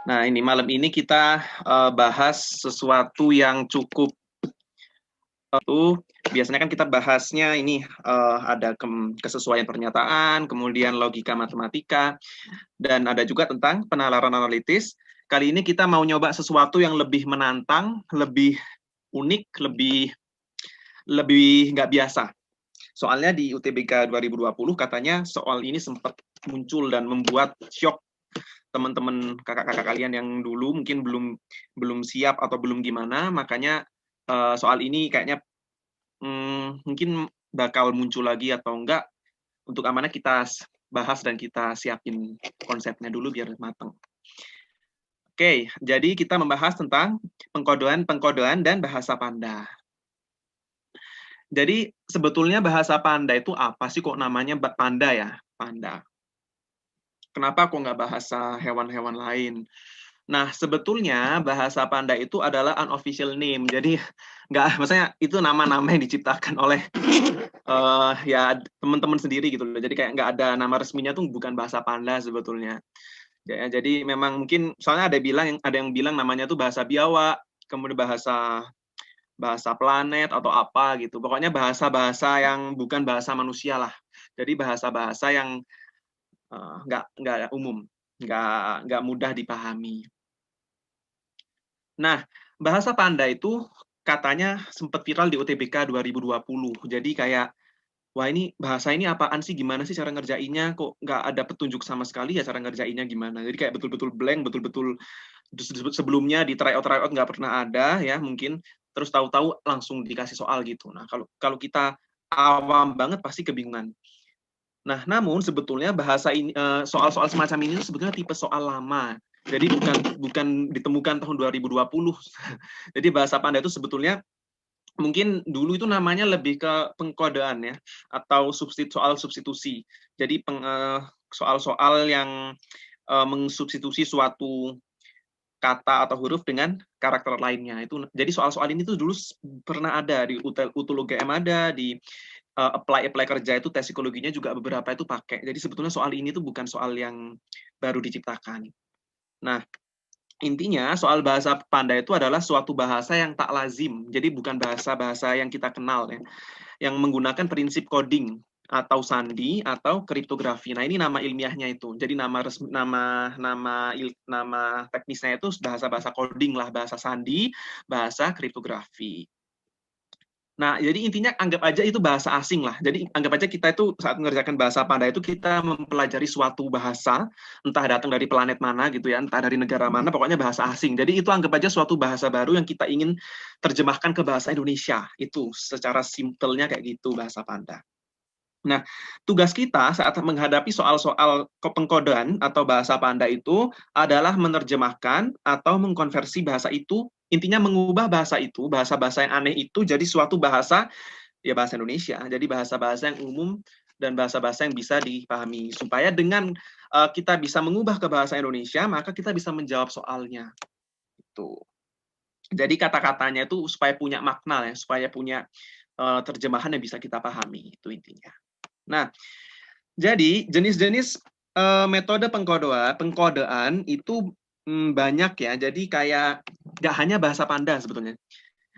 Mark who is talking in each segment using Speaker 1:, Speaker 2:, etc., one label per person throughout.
Speaker 1: Nah, ini malam ini kita bahas sesuatu yang cukup biasanya kan kita bahasnya ini ada kesesuaian pernyataan, kemudian logika matematika, dan ada juga tentang penalaran analitis. Kali ini kita mau nyoba sesuatu yang lebih menantang, lebih unik, lebih lebih nggak biasa. Soalnya di UTBK 2020 katanya soal ini sempat muncul dan membuat shock teman-teman kakak-kakak kalian yang dulu mungkin belum siap atau belum gimana, makanya soal ini kayaknya mungkin bakal muncul lagi atau enggak. Untuk amanah kita bahas dan kita siapin konsepnya dulu biar matang. Oke, jadi kita membahas tentang pengkodean dan bahasa Panda. Jadi sebetulnya bahasa Panda itu apa sih, kok namanya Panda ya? Panda. Kenapa kok nggak bahasa hewan-hewan lain? Nah, sebetulnya bahasa Panda itu adalah unofficial name. Jadi nggak, maksudnya itu nama-nama yang diciptakan oleh ya teman-teman sendiri gitu loh. Jadi kayak nggak ada nama resminya tuh, bukan bahasa Panda sebetulnya. Jadi memang mungkin soalnya ada yang bilang namanya tuh bahasa biawak, kemudian bahasa bahasa planet atau apa gitu. Pokoknya bahasa-bahasa yang bukan bahasa manusia lah. Jadi bahasa-bahasa yang nggak umum, nggak mudah dipahami. Nah, bahasa Panda itu katanya sempat viral di UTBK 2020. Jadi kayak, wah ini bahasa ini apaan sih? Gimana sih cara ngerjainnya? Kok nggak ada petunjuk sama sekali ya cara ngerjainnya gimana? Jadi kayak betul-betul blank, betul-betul sebelumnya di tryout nggak pernah ada ya mungkin. Terus tahu-tahu langsung dikasih soal gitu. Nah, kalau kalau kita awam banget pasti kebingungan. Nah, namun sebetulnya bahasa ini soal-soal semacam ini sebetulnya tipe soal lama. Jadi bukan ditemukan tahun 2020. Jadi bahasa Panda itu sebetulnya mungkin dulu itu namanya lebih ke pengkodean ya, atau soal substitusi. Jadi soal-soal yang mengsubstitusi suatu kata atau huruf dengan karakter lainnya. Itu jadi soal-soal ini tuh dulu pernah ada di UTL UGM, ada di apply kerja itu tes psikologinya juga beberapa itu pakai. Jadi sebetulnya soal ini tuh bukan soal yang baru diciptakan. Nah, intinya soal bahasa Panda itu adalah suatu bahasa yang tak lazim. Jadi bukan bahasa-bahasa yang kita kenal ya, yang menggunakan prinsip coding atau sandi atau kriptografi. Nah, ini nama ilmiahnya itu. Jadi nama teknisnya itu bahasa-bahasa coding lah, bahasa sandi, bahasa kriptografi. Nah, jadi intinya anggap aja itu bahasa asing lah. Jadi anggap aja kita itu saat mengerjakan bahasa Panda itu kita mempelajari suatu bahasa, entah datang dari planet mana gitu ya, entah dari negara mana, pokoknya bahasa asing. Jadi itu anggap aja suatu bahasa baru yang kita ingin terjemahkan ke bahasa Indonesia. Itu secara simpelnya kayak gitu bahasa Panda. Nah, tugas kita saat menghadapi soal-soal pengkodean atau bahasa Panda itu adalah menerjemahkan atau mengkonversi bahasa itu, intinya mengubah bahasa itu, bahasa-bahasa yang aneh itu jadi suatu bahasa, ya bahasa Indonesia. Jadi bahasa-bahasa yang umum dan bahasa-bahasa yang bisa dipahami. Supaya dengan kita bisa mengubah ke bahasa Indonesia, maka kita bisa menjawab soalnya. Itu. Jadi kata-katanya itu supaya punya makna ya, supaya punya terjemahan yang bisa kita pahami. Itu intinya. Nah, jadi jenis-jenis metode pengkodean itu banyak ya. Jadi kayak nggak hanya bahasa Panda sebetulnya.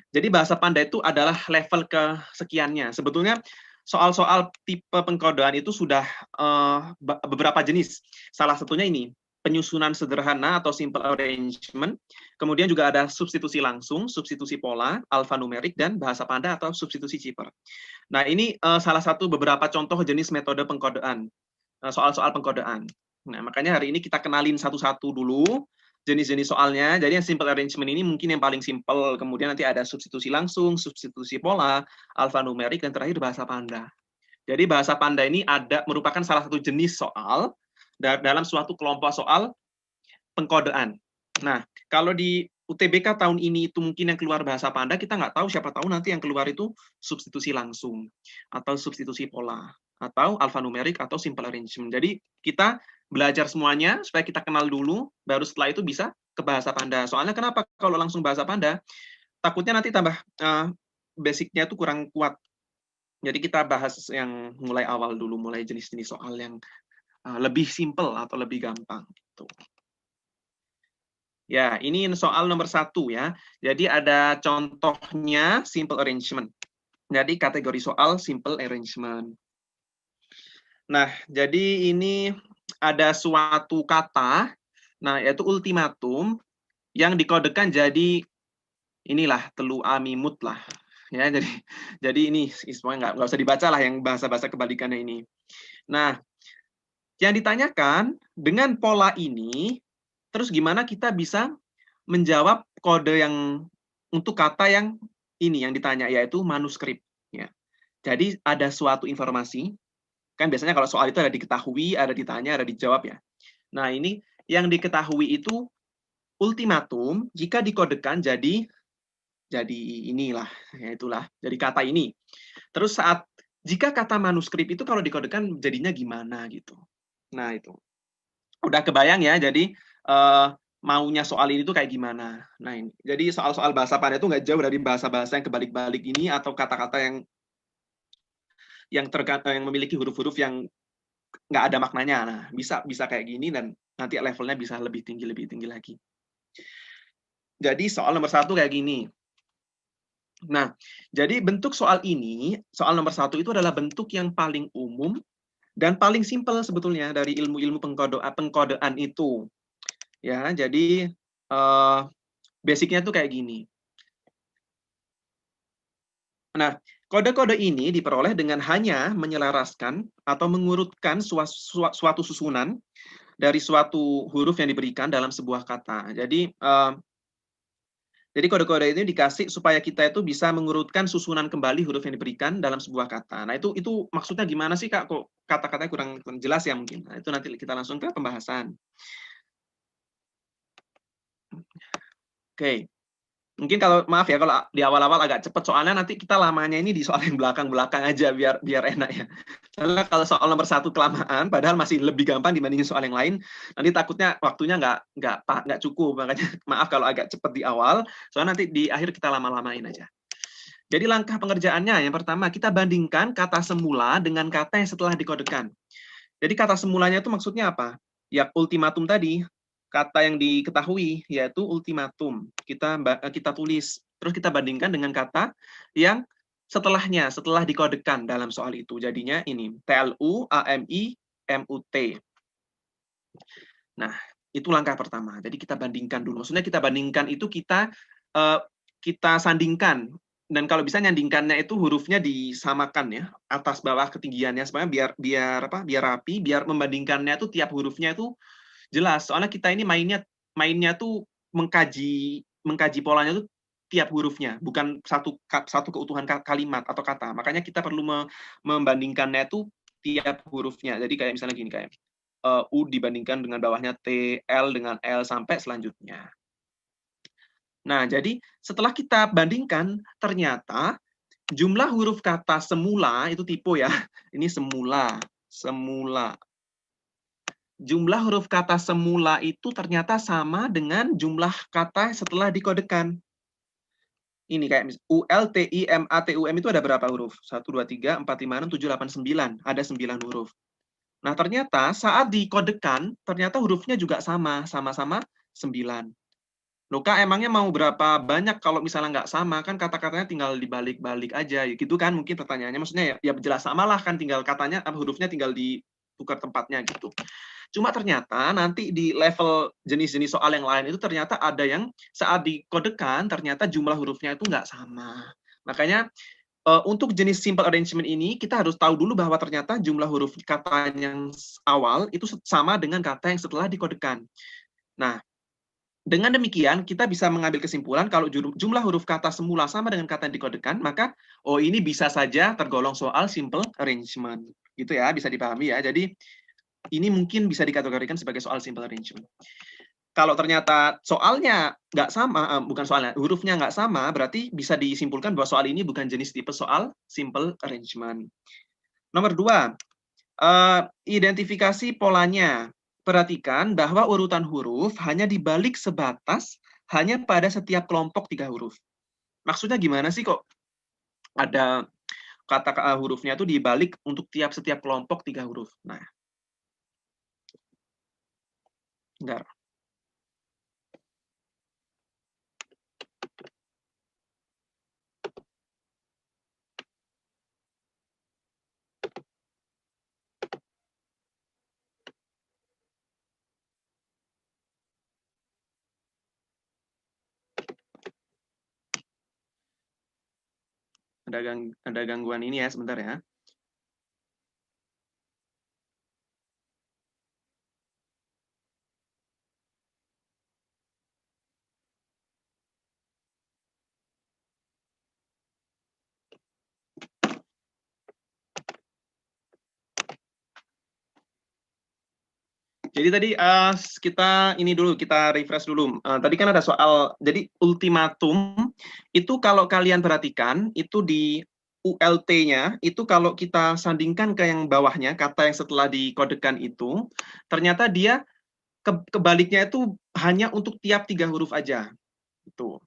Speaker 1: Jadi bahasa Panda itu adalah level kesekiannya. Sebetulnya soal-soal tipe pengkodean itu sudah beberapa jenis. Salah satunya ini, penyusunan sederhana atau simple arrangement. Kemudian juga ada substitusi langsung, substitusi pola, alfanumerik, dan bahasa Panda atau substitusi Cipher. Nah, ini salah satu beberapa contoh jenis metode pengkodean, soal-soal pengkodean. Nah, makanya hari ini kita kenalin satu-satu dulu jenis-jenis soalnya. Jadi yang simple arrangement ini mungkin yang paling simple. Kemudian nanti ada substitusi langsung, substitusi pola, alfanumerik, dan terakhir bahasa Panda. Jadi bahasa Panda ini merupakan salah satu jenis soal dalam suatu kelompok soal pengkodean. Nah, kalau di UTBK tahun ini itu mungkin yang keluar bahasa Panda, kita nggak tahu, siapa tahu nanti yang keluar itu substitusi langsung, atau substitusi pola, atau alfanumerik, atau simple arrangement. Jadi kita belajar semuanya supaya kita kenal dulu, baru setelah itu bisa ke bahasa Panda. Soalnya kenapa kalau langsung bahasa Panda, takutnya nanti tambah basicnya itu kurang kuat. Jadi kita bahas yang mulai awal dulu, mulai jenis-jenis soal yang lebih simple atau lebih gampang. Gitu. Ya, ini soal nomor 1 ya. Jadi ada contohnya simple arrangement. Jadi kategori soal simple arrangement. Nah, jadi ini ada suatu kata, nah yaitu ultimatum yang dikodekan jadi inilah telu amimut lah. Ya, jadi ini semuanya nggak usah dibaca lah yang bahasa-bahasa kebalikannya ini. Nah, yang ditanyakan dengan pola ini, terus gimana kita bisa menjawab kode yang untuk kata yang ini yang ditanya yaitu manuskrip ya. Jadi ada suatu informasi, kan biasanya kalau soal itu ada diketahui, ada ditanya, ada dijawab ya. Nah, ini yang diketahui itu ultimatum jika dikodekan jadi inilah, ya itulah, jadi kata ini. Terus jika kata manuskrip itu kalau dikodekan jadinya gimana gitu. Nah, itu. Udah kebayang ya, jadi maunya soal ini tuh kayak gimana. Nah, ini. Jadi soal-soal bahasa pada itu nggak jauh dari bahasa-bahasa yang kebalik-balik ini atau kata-kata yang yang memiliki huruf-huruf yang nggak ada maknanya. Nah, bisa kayak gini dan nanti levelnya bisa lebih tinggi lagi. Jadi soal nomor 1 kayak gini. Nah, jadi bentuk soal ini, soal nomor 1 itu adalah bentuk yang paling umum dan paling simpel sebetulnya dari ilmu-ilmu pengkodean itu. Ya, jadi basicnya tuh kayak gini. Nah, kode-kode ini diperoleh dengan hanya menyelaraskan atau mengurutkan suatu susunan dari suatu huruf yang diberikan dalam sebuah kata. Jadi kode-kode ini dikasih supaya kita itu bisa mengurutkan susunan kembali huruf yang diberikan dalam sebuah kata. Nah, itu maksudnya gimana sih, Kak? Kok kata-katanya kurang jelas ya mungkin. Nah, itu nanti kita langsung ke pembahasan. Oke. Mungkin kalau maaf ya kalau di awal-awal agak cepat soalnya nanti kita lamanya ini di soal yang belakang-belakang aja biar enak ya. Karena kalau soal nomor 1 kelamaan padahal masih lebih gampang dibandingin soal yang lain, nanti takutnya waktunya nggak cukup. Makanya maaf kalau agak cepat di awal, soalnya nanti di akhir kita lama-lamain aja. Jadi langkah pengerjaannya yang pertama kita bandingkan kata semula dengan kata yang setelah dikodekan. Jadi kata semulanya itu maksudnya apa? Ya ultimatum tadi, kata yang diketahui yaitu ultimatum. Kita tulis, terus kita bandingkan dengan kata yang setelahnya, setelah dikodekan dalam soal itu. Jadinya ini TLU, AMI, MUT. Nah, itu langkah pertama. Jadi kita bandingkan dulu. Maksudnya kita bandingkan itu kita sandingkan dan kalau bisa nyandingkannya itu hurufnya disamakan ya, atas bawah ketinggiannya supaya biar rapi, biar membandingkannya tuh tiap hurufnya itu jelas. Soalnya kita ini mainnya tuh mengkaji polanya tuh tiap hurufnya, bukan satu keutuhan kalimat atau kata. Makanya kita perlu membandingkannya tuh tiap hurufnya. Jadi kayak misalnya gini kayak U dibandingkan dengan bawahnya T, L dengan L sampai selanjutnya. Nah, jadi setelah kita bandingkan, ternyata jumlah huruf kata semula, itu tipe ya, ini semula. Jumlah huruf kata semula itu ternyata sama dengan jumlah kata setelah dikodekan. Ini kayak UL, TI, MA, TUM itu ada berapa huruf? 1, 2, 3, 4, 5, 6, 7, 8, 9. Ada 9 huruf. Nah, ternyata saat dikodekan, ternyata hurufnya juga sama-sama 9. Loh Kak, emangnya mau berapa banyak kalau misalnya nggak sama? Kan kata-katanya tinggal dibalik-balik aja, gitu kan mungkin pertanyaannya. Maksudnya ya jelas sama lah kan, tinggal katanya, hurufnya tinggal ditukar tempatnya gitu. Cuma ternyata nanti di level jenis-jenis soal yang lain itu ternyata ada yang saat dikodekan, ternyata jumlah hurufnya itu nggak sama. Makanya untuk jenis simple arrangement ini, kita harus tahu dulu bahwa ternyata jumlah huruf kata yang awal itu sama dengan kata yang setelah dikodekan. Nah, dengan demikian, kita bisa mengambil kesimpulan kalau jumlah huruf kata semula sama dengan kata yang dikodekan, maka ini bisa saja tergolong soal simple arrangement. Gitu ya, bisa dipahami ya. Jadi, ini mungkin bisa dikategorikan sebagai soal simple arrangement. Kalau ternyata soalnya nggak sama, bukan soalnya, hurufnya nggak sama, berarti bisa disimpulkan bahwa soal ini bukan jenis tipe soal simple arrangement. Nomor 2, identifikasi polanya. Perhatikan bahwa urutan huruf hanya dibalik sebatas hanya pada setiap kelompok 3 huruf. Maksudnya gimana sih kok ada kata hurufnya itu dibalik untuk setiap kelompok 3 huruf? Nah, bentar. Ada gangguan ini ya, sebentar ya. Jadi tadi kita ini dulu, kita refresh dulu. Tadi kan ada soal, jadi ultimatum itu kalau kalian perhatikan itu di ULT-nya itu kalau kita sandingkan ke yang bawahnya, kata yang setelah dikodekan itu, ternyata dia kebaliknya itu hanya untuk tiap 3 huruf aja. Itu.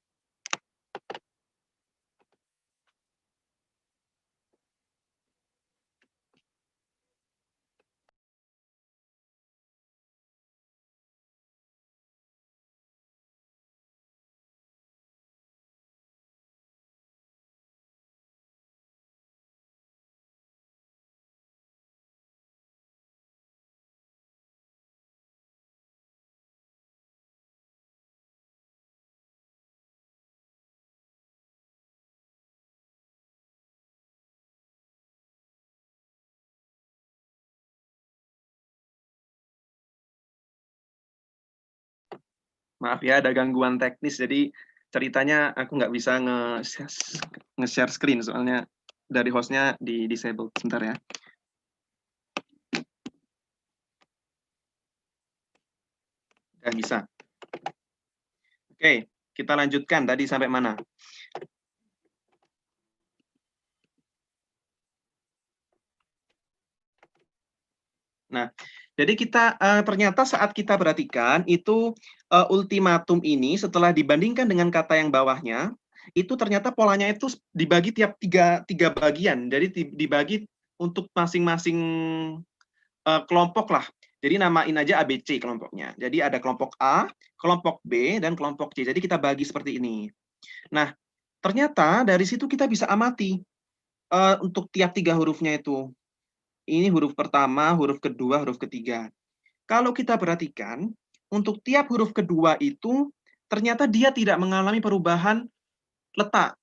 Speaker 1: Maaf ya, ada gangguan teknis, jadi ceritanya aku nggak bisa nge-share screen, soalnya dari hostnya di disable. Sebentar ya. Udah bisa. Oke, kita lanjutkan. Tadi sampai mana? Nah, jadi kita ternyata saat kita perhatikan itu ultimatum ini setelah dibandingkan dengan kata yang bawahnya, itu ternyata polanya itu dibagi tiap tiga bagian. Jadi dibagi untuk masing-masing kelompok lah. Jadi namain aja ABC kelompoknya. Jadi ada kelompok A, kelompok B, dan kelompok C. Jadi kita bagi seperti ini. Nah, ternyata dari situ kita bisa amati untuk tiap 3 hurufnya itu. Ini huruf pertama, huruf kedua, huruf ketiga. Kalau kita perhatikan, untuk tiap huruf kedua itu, ternyata dia tidak mengalami perubahan letak.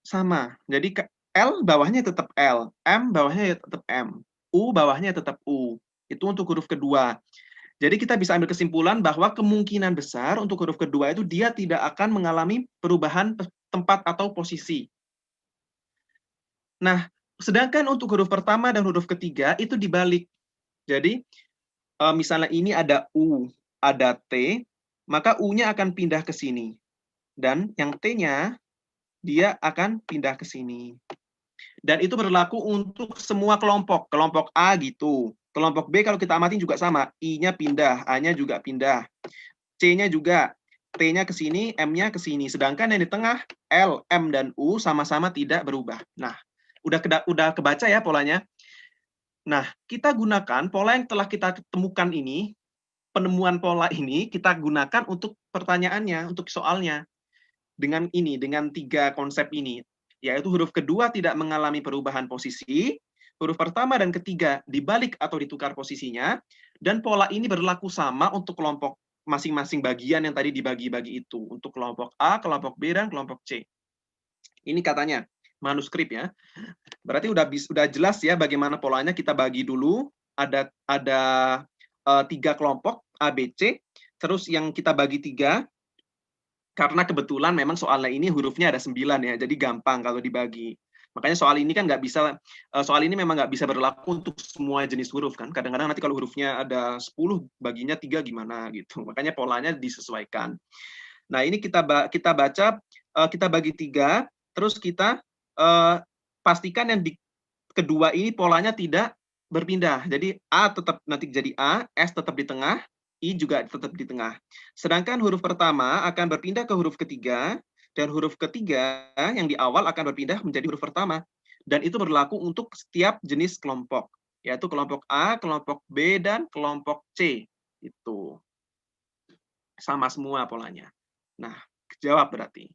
Speaker 1: Sama. Jadi L bawahnya tetap L, M bawahnya tetap M, U bawahnya tetap U. Itu untuk huruf kedua. Jadi kita bisa ambil kesimpulan bahwa kemungkinan besar untuk huruf kedua itu dia tidak akan mengalami perubahan tempat atau posisi. Nah, sedangkan untuk huruf pertama dan huruf ketiga itu dibalik. Jadi, misalnya ini ada U, ada T, maka U-nya akan pindah ke sini. Dan yang T-nya, dia akan pindah ke sini. Dan itu berlaku untuk semua kelompok. Kelompok A gitu. Kelompok B kalau kita amati juga sama. I-nya pindah, A-nya juga pindah. C-nya juga. T-nya ke sini, M-nya ke sini. Sedangkan yang di tengah, L, M, dan U sama-sama tidak berubah. Nah, udah kebaca ya polanya. Nah, kita gunakan pola yang telah kita temukan ini, penemuan pola ini, kita gunakan untuk pertanyaannya, untuk soalnya. Dengan 3 konsep ini. Yaitu huruf kedua tidak mengalami perubahan posisi, huruf pertama dan ketiga dibalik atau ditukar posisinya, dan pola ini berlaku sama untuk kelompok masing-masing bagian yang tadi dibagi-bagi itu. Untuk kelompok A, kelompok B, dan kelompok C. Ini katanya, manuskrip ya. Berarti udah jelas ya bagaimana polanya. Kita bagi dulu, ada 3 kelompok A, B, C, terus yang kita bagi 3, karena kebetulan memang soalnya ini hurufnya ada 9 ya, jadi gampang kalau dibagi. Makanya soal ini kan soal ini memang nggak bisa berlaku untuk semua jenis huruf kan. Kadang-kadang nanti kalau hurufnya ada 10, baginya 3 gimana gitu. Makanya polanya disesuaikan. Nah, ini kita baca, kita bagi 3, terus kita pastikan yang di kedua ini polanya tidak berpindah. Jadi A tetap nanti jadi A, S tetap di tengah, I juga tetap di tengah. Sedangkan huruf pertama akan berpindah ke huruf ketiga, dan huruf ketiga yang di awal akan berpindah menjadi huruf pertama. Dan itu berlaku untuk setiap jenis kelompok, yaitu kelompok A, kelompok B, dan kelompok C. Itu sama semua polanya. Nah, jawab berarti.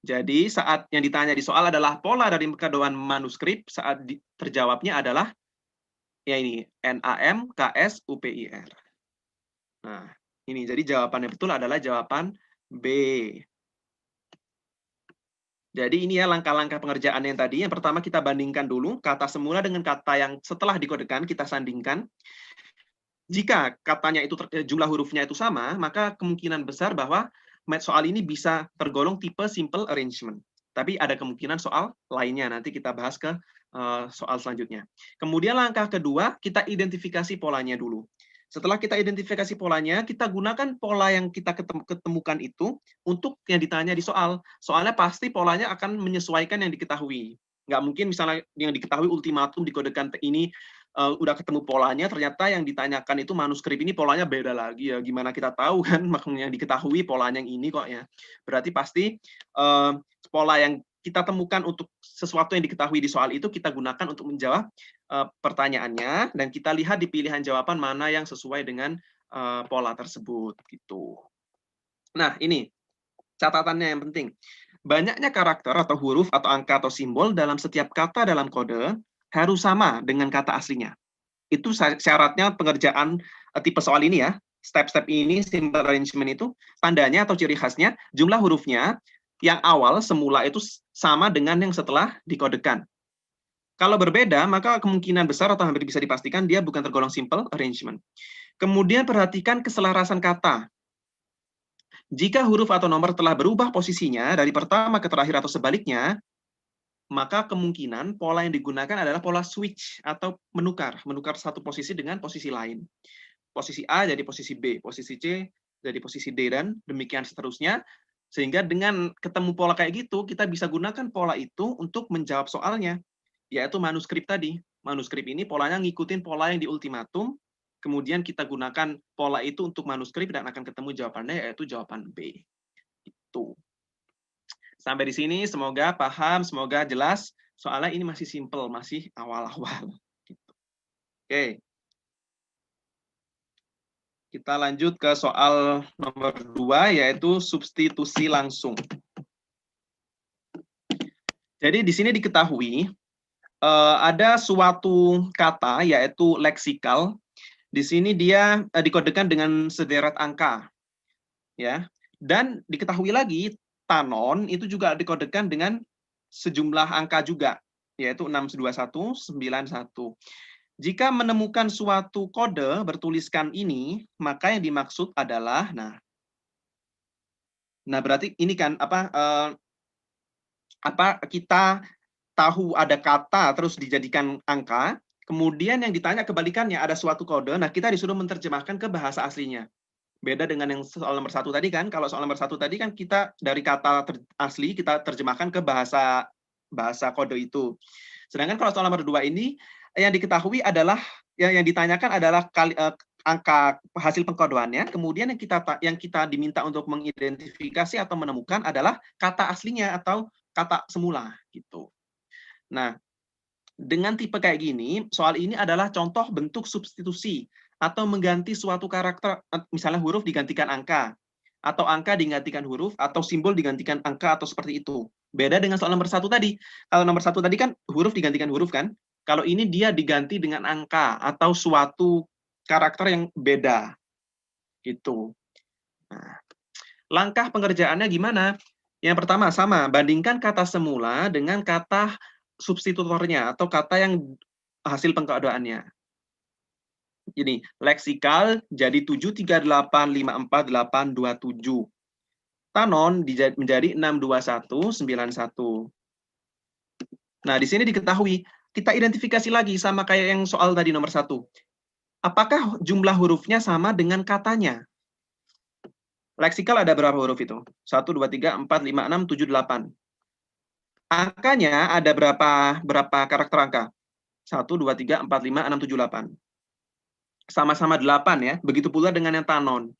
Speaker 1: Jadi saat yang ditanya di soal adalah pola dari kedua manuskrip, saat terjawabnya adalah ya ini NAM KS UPIR. Nah, ini jadi jawabannya betul adalah jawaban B. Jadi ini ya langkah-langkah pengerjaan yang tadi. Yang pertama kita bandingkan dulu kata semula dengan kata yang setelah dikodekan, kita sandingkan. Jika katanya itu jumlah hurufnya itu sama, maka kemungkinan besar bahwa soal ini bisa tergolong tipe simple arrangement. Tapi ada kemungkinan soal lainnya, nanti kita bahas ke soal selanjutnya. Kemudian langkah kedua, kita identifikasi polanya dulu. Setelah kita identifikasi polanya, kita gunakan pola yang kita ketemukan itu untuk yang ditanya di soal. Soalnya pasti polanya akan menyesuaikan yang diketahui. Nggak mungkin misalnya yang diketahui ultimatum dikodekan ini udah ketemu polanya, ternyata yang ditanyakan itu manuskrip ini polanya beda lagi ya. Gimana kita tahu kan, makanya yang diketahui polanya yang ini kok ya. Berarti pasti pola yang kita temukan untuk sesuatu yang diketahui di soal itu kita gunakan untuk menjawab pertanyaannya, dan kita lihat di pilihan jawaban mana yang sesuai dengan pola tersebut gitu. Nah, ini catatannya yang penting. Banyaknya karakter atau huruf atau angka atau simbol dalam setiap kata dalam kode harus sama dengan kata aslinya. Itu syaratnya pengerjaan tipe soal ini ya. Step-step ini, simple arrangement itu, tandanya atau ciri khasnya, jumlah hurufnya yang awal semula itu sama dengan yang setelah dikodekan. Kalau berbeda, maka kemungkinan besar atau hampir bisa dipastikan dia bukan tergolong simple arrangement. Kemudian perhatikan keselarasan kata. Jika huruf atau nomor telah berubah posisinya dari pertama ke terakhir atau sebaliknya, maka kemungkinan pola yang digunakan adalah pola switch atau menukar satu posisi dengan posisi lain. Posisi A jadi posisi B, posisi C jadi posisi D, dan demikian seterusnya. Sehingga dengan ketemu pola kayak gitu, kita bisa gunakan pola itu untuk menjawab soalnya, yaitu manuskrip tadi. Manuskrip ini polanya ngikutin pola yang di ultimatum, kemudian kita gunakan pola itu untuk manuskrip dan akan ketemu jawabannya, yaitu jawaban B. Itu. Sampai di sini semoga paham, semoga jelas. Soalnya ini masih simple, masih awal-awal. Gitu. Oke. Kita lanjut ke soal nomor 2, yaitu substitusi langsung. Jadi di sini diketahui ada suatu kata yaitu leksikal. Di sini dia dikodekan dengan sederet angka, ya. Dan diketahui lagi tanon itu juga dikodekan dengan sejumlah angka juga, yaitu 62191. Jika menemukan suatu kode bertuliskan ini, maka yang dimaksud adalah, nah berarti ini kan kita tahu ada kata terus dijadikan angka, kemudian yang ditanya kebalikannya ada suatu kode, nah kita disuruh menerjemahkan ke bahasa aslinya. Beda dengan yang soal nomor 1 tadi kan, kalau soal nomor 1 tadi kan kita dari kata asli kita terjemahkan ke bahasa kode itu. Sedangkan kalau soal nomor 2 ini yang diketahui adalah yang ditanyakan adalah angka hasil pengkodoannya, kemudian yang kita diminta untuk mengidentifikasi atau menemukan adalah kata aslinya atau kata semula gitu. Nah, dengan tipe kayak gini, soal ini adalah contoh bentuk substitusi atau mengganti suatu karakter, misalnya huruf digantikan angka, atau angka digantikan huruf, atau simbol digantikan angka, atau seperti itu. Beda dengan soal nomor 1 tadi. Kalau nomor 1 tadi kan huruf digantikan huruf kan, kalau ini dia diganti dengan angka, atau suatu karakter yang beda. Gitu. Nah, langkah pengerjaannya gimana? Yang pertama, sama, bandingkan kata semula dengan kata substitutornya atau kata yang hasil pengkodoannya. Ini leksikal jadi 7385487. Tanon menjadi 62191. Nah, di sini diketahui, kita identifikasi lagi sama kayak yang soal tadi nomor 1. Apakah jumlah hurufnya sama dengan katanya? Leksikal ada berapa huruf itu? 1, 2, 3, 4, 5, 6, 7, 8. Angkanya ada berapa karakter angka? 1, 2, 3, 4, 5, 6, 7, 8. Sama-sama 8 ya. Begitu pula dengan yang tanon.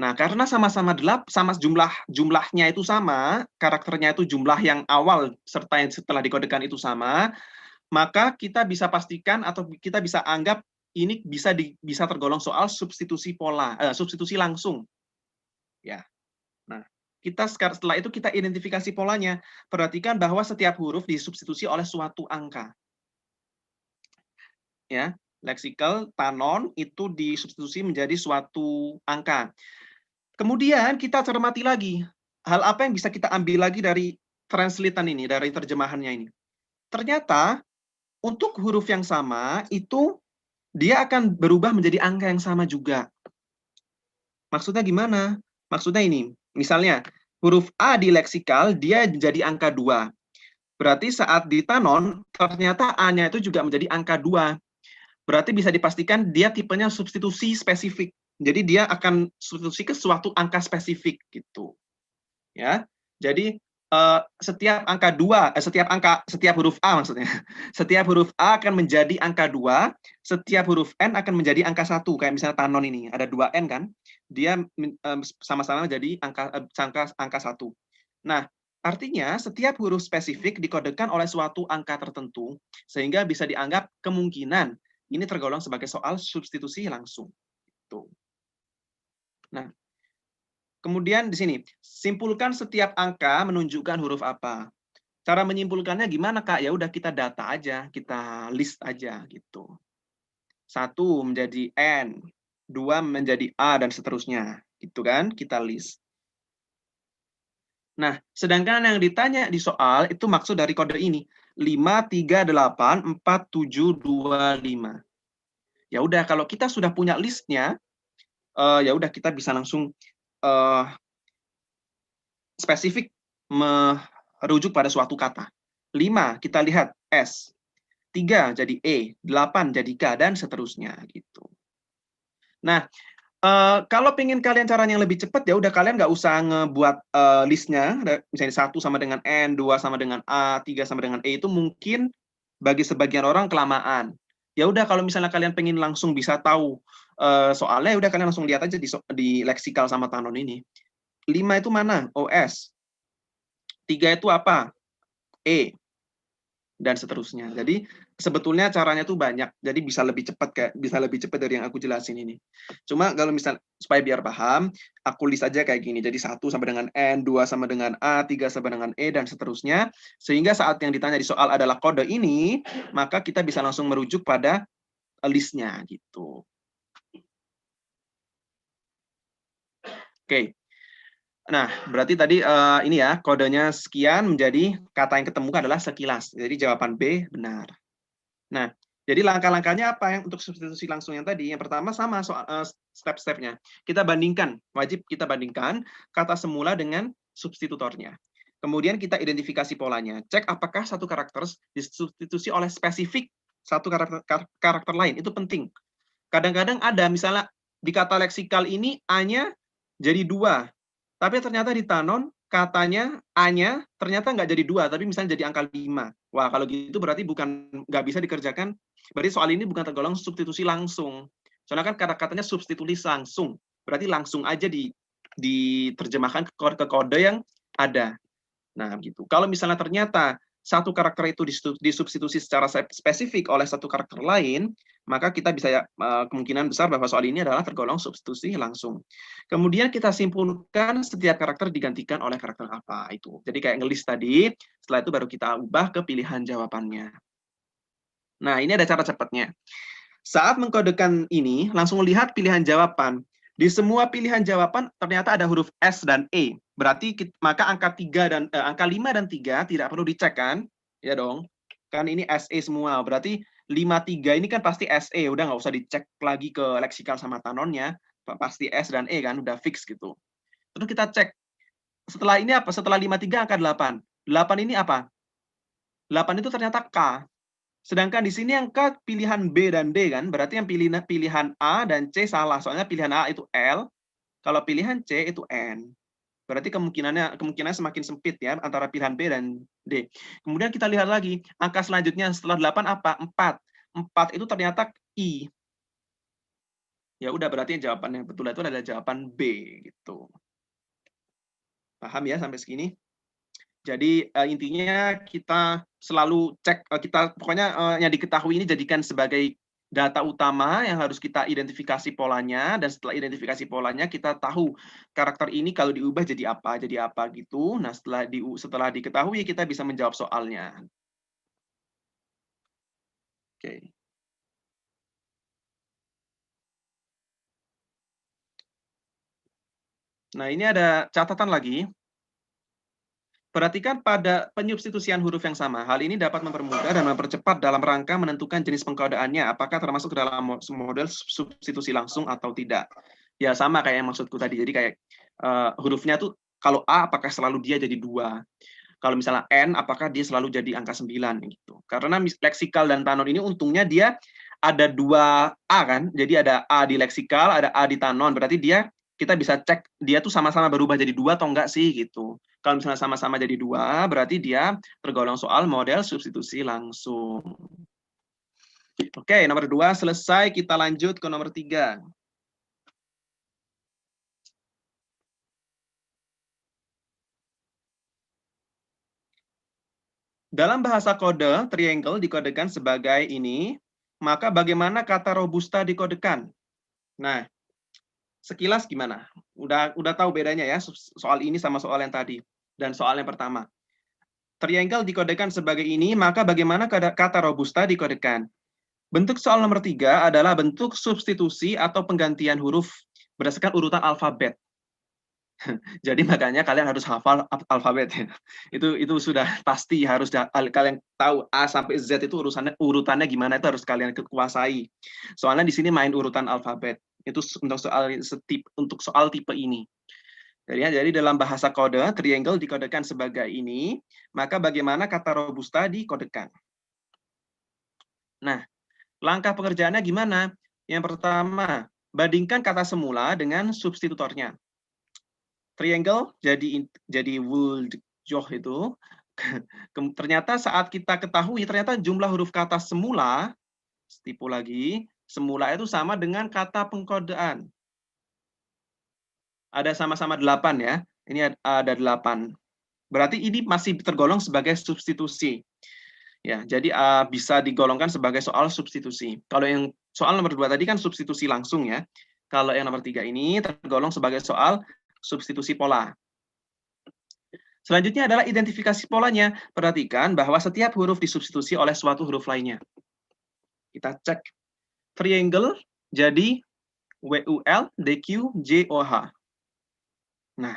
Speaker 1: Nah, karena sama-sama 8, sama jumlahnya itu sama, karakternya itu jumlah yang awal serta yang setelah dikodekan itu sama, maka kita bisa pastikan atau kita bisa anggap ini bisa tergolong soal substitusi substitusi langsung. Ya. Nah, setelah itu kita identifikasi polanya. Perhatikan bahwa setiap huruf disubstitusi oleh suatu angka. Ya, leksikal tanon itu disubstitusi menjadi suatu angka. Kemudian kita cermati lagi, hal apa yang bisa kita ambil lagi dari translatean ini, dari terjemahannya ini. Ternyata untuk huruf yang sama itu dia akan berubah menjadi angka yang sama juga. Maksudnya gimana? Maksudnya ini, misalnya huruf A di leksikal dia jadi angka 2. Berarti saat di Tanon ternyata A-nya itu juga menjadi angka 2. Berarti bisa dipastikan dia tipenya substitusi spesifik. Jadi dia akan substitusi ke suatu angka spesifik gitu. Ya. Jadi setiap huruf A maksudnya. Setiap huruf A akan menjadi angka 2, setiap huruf N akan menjadi angka 1. Kayak misalnya Tanon ini, ada 2 N kan? Dia sama-sama jadi angka 1. Nah, artinya setiap huruf spesifik dikodekan oleh suatu angka tertentu, sehingga bisa dianggap kemungkinan ini tergolong sebagai soal substitusi langsung. Tuh. Nah, kemudian di sini, simpulkan setiap angka menunjukkan huruf apa. Cara menyimpulkannya gimana, Kak? Ya udah kita data aja, kita list aja gitu. 1 menjadi N, 2 menjadi A dan seterusnya. Gitu kan? Kita list. Nah, sedangkan yang ditanya di soal itu maksud dari kode ini. 5, 3, 8, 4, 7, 2, 5. Ya udah, kalau kita sudah punya listnya, ya udah kita bisa langsung spesifik merujuk pada suatu kata. 5 kita lihat S, 3 jadi E, 8 jadi K, dan seterusnya gitu. Nah, kalau pengen kalian caranya yang lebih cepat, ya udah kalian nggak usah ngebuat listnya, misalnya 1 sama dengan N, 2 sama dengan A, 3 sama dengan E, itu mungkin bagi sebagian orang kelamaan. Ya udah kalau misalnya kalian pengen langsung bisa tahu soalnya, ya udah kalian langsung lihat aja di leksikal sama Tanon ini. 5 itu mana? OS. 3 itu apa? E, dan seterusnya. Jadi sebetulnya caranya tuh banyak. Jadi bisa lebih cepat dari yang aku jelasin ini. Cuma kalau misal supaya biar paham, aku list aja kayak gini. Jadi 1 sama dengan N, 2 sama dengan A, 3 sama dengan E, dan seterusnya. Sehingga saat yang ditanya di soal adalah kode ini, maka kita bisa langsung merujuk pada listnya gitu. Oke. Nah, berarti tadi ini ya, kodenya sekian menjadi kata yang ketemukan adalah sekilas. Jadi jawaban B benar. Nah, jadi langkah-langkahnya apa yang untuk substitusi langsung yang tadi? Yang pertama sama soal step-stepnya. Kita bandingkan, wajib kita bandingkan kata semula dengan substitutornya. Kemudian kita identifikasi polanya. Cek apakah satu karakter disubstitusi oleh spesifik satu karakter lain. Itu penting. Kadang-kadang ada, misalnya di kata leksikal ini A-nya jadi 2. Tapi ternyata di Tanon katanya A-nya ternyata nggak jadi 2, tapi misalnya jadi angka 5. Wah, kalau gitu berarti nggak bisa dikerjakan, berarti soal ini bukan tergolong substitusi langsung. Soalnya kan kata-katanya substitusi langsung, berarti langsung aja diterjemahkan ke kode yang ada. Nah, gitu. Kalau misalnya ternyata satu karakter itu disubstitusi secara spesifik oleh satu karakter lain, maka kita bisa kemungkinan besar bahwa soal ini adalah tergolong substitusi langsung. Kemudian kita simpulkan setiap karakter digantikan oleh karakter apa itu. Jadi kayak ngelis tadi, setelah itu baru kita ubah ke pilihan jawabannya. Nah, ini ada cara cepatnya. Saat mengkodekan ini, langsung lihat pilihan jawaban. Di semua pilihan jawaban ternyata ada huruf S dan E. Berarti maka angka 5 dan 3 tidak perlu dicek kan? Ya dong. Kan ini SE semua. Berarti 5, 3 ini kan pasti SE. Udah nggak usah dicek lagi ke leksikal sama Tanonnya. Pasti S dan E kan, udah fix gitu. Terus kita cek. Setelah ini apa? Setelah 5, 3 angka 8. 8 ini apa? 8 itu ternyata K. Sedangkan di sini yang ke pilihan B dan D kan, berarti yang pilihan A dan C salah. Soalnya pilihan A itu L, kalau pilihan C itu N. Berarti kemungkinannya semakin sempit ya antara pilihan B dan D. Kemudian kita lihat lagi, angka selanjutnya setelah 8 apa? 4. 4 itu ternyata I. Ya udah, berarti jawaban yang betul itu adalah jawaban B gitu. Paham ya sampai segini? Jadi intinya kita selalu cek, pokoknya yang diketahui ini jadikan sebagai data utama yang harus kita identifikasi polanya, dan setelah identifikasi polanya kita tahu karakter ini kalau diubah jadi apa gitu. Nah, setelah diketahui kita bisa menjawab soalnya. Oke. Nah, ini ada catatan lagi. Perhatikan pada penyubstitusian huruf yang sama. Hal ini dapat mempermudah dan mempercepat dalam rangka menentukan jenis pengkodeannya, apakah termasuk dalam model substitusi langsung atau tidak. Ya sama kayak yang maksudku tadi. Jadi kayak hurufnya tuh kalau A apakah selalu dia jadi 2. Kalau misalnya N apakah dia selalu jadi angka 9 gitu. Karena leksikal dan tanon ini untungnya dia ada 2 A kan. Jadi ada A di leksikal, ada A di tanon. Berarti kita bisa cek dia tuh sama-sama berubah jadi 2 atau enggak sih gitu. Kalau misalnya sama-sama jadi 2, berarti dia tergolong soal model substitusi langsung. Oke, nomor 2 selesai. Kita lanjut ke nomor 3. Dalam bahasa kode, triangle dikodekan sebagai ini, maka bagaimana kata robusta dikodekan? Nah, sekilas gimana? Udah tahu bedanya ya soal ini sama soal yang tadi dan soal yang pertama. Triangle dikodekan sebagai ini, maka bagaimana kata robusta dikodekan? Bentuk soal nomor 3 adalah bentuk substitusi atau penggantian huruf berdasarkan urutan alfabet. Jadi makanya kalian harus hafal alfabet ya. Itu sudah pasti harus kalian tahu A sampai Z itu urutannya gimana itu harus kalian kuasai. Soalnya di sini main urutan alfabet. Itu untuk soal tipe ini. Jadi dalam bahasa kode triangle dikodekan sebagai ini, maka bagaimana kata robusta dikodekan? Nah, langkah pengerjaannya gimana? Yang pertama, bandingkan kata semula dengan substitutornya. Triangle jadi wuljoh itu ternyata saat kita ketahui ternyata jumlah huruf kata semula, tipu lagi, semula itu sama dengan kata pengkodean. Ada sama-sama 8 ya. Ini ada 8. Berarti ini masih tergolong sebagai substitusi. Ya, jadi bisa digolongkan sebagai soal substitusi. Kalau yang soal nomor 2 tadi kan substitusi langsung ya. Kalau yang nomor 3 ini tergolong sebagai soal substitusi pola. Selanjutnya adalah identifikasi polanya. Perhatikan bahwa setiap huruf disubstitusi oleh suatu huruf lainnya. Kita cek. Triangle jadi WUL, DQ, JOH. Nah,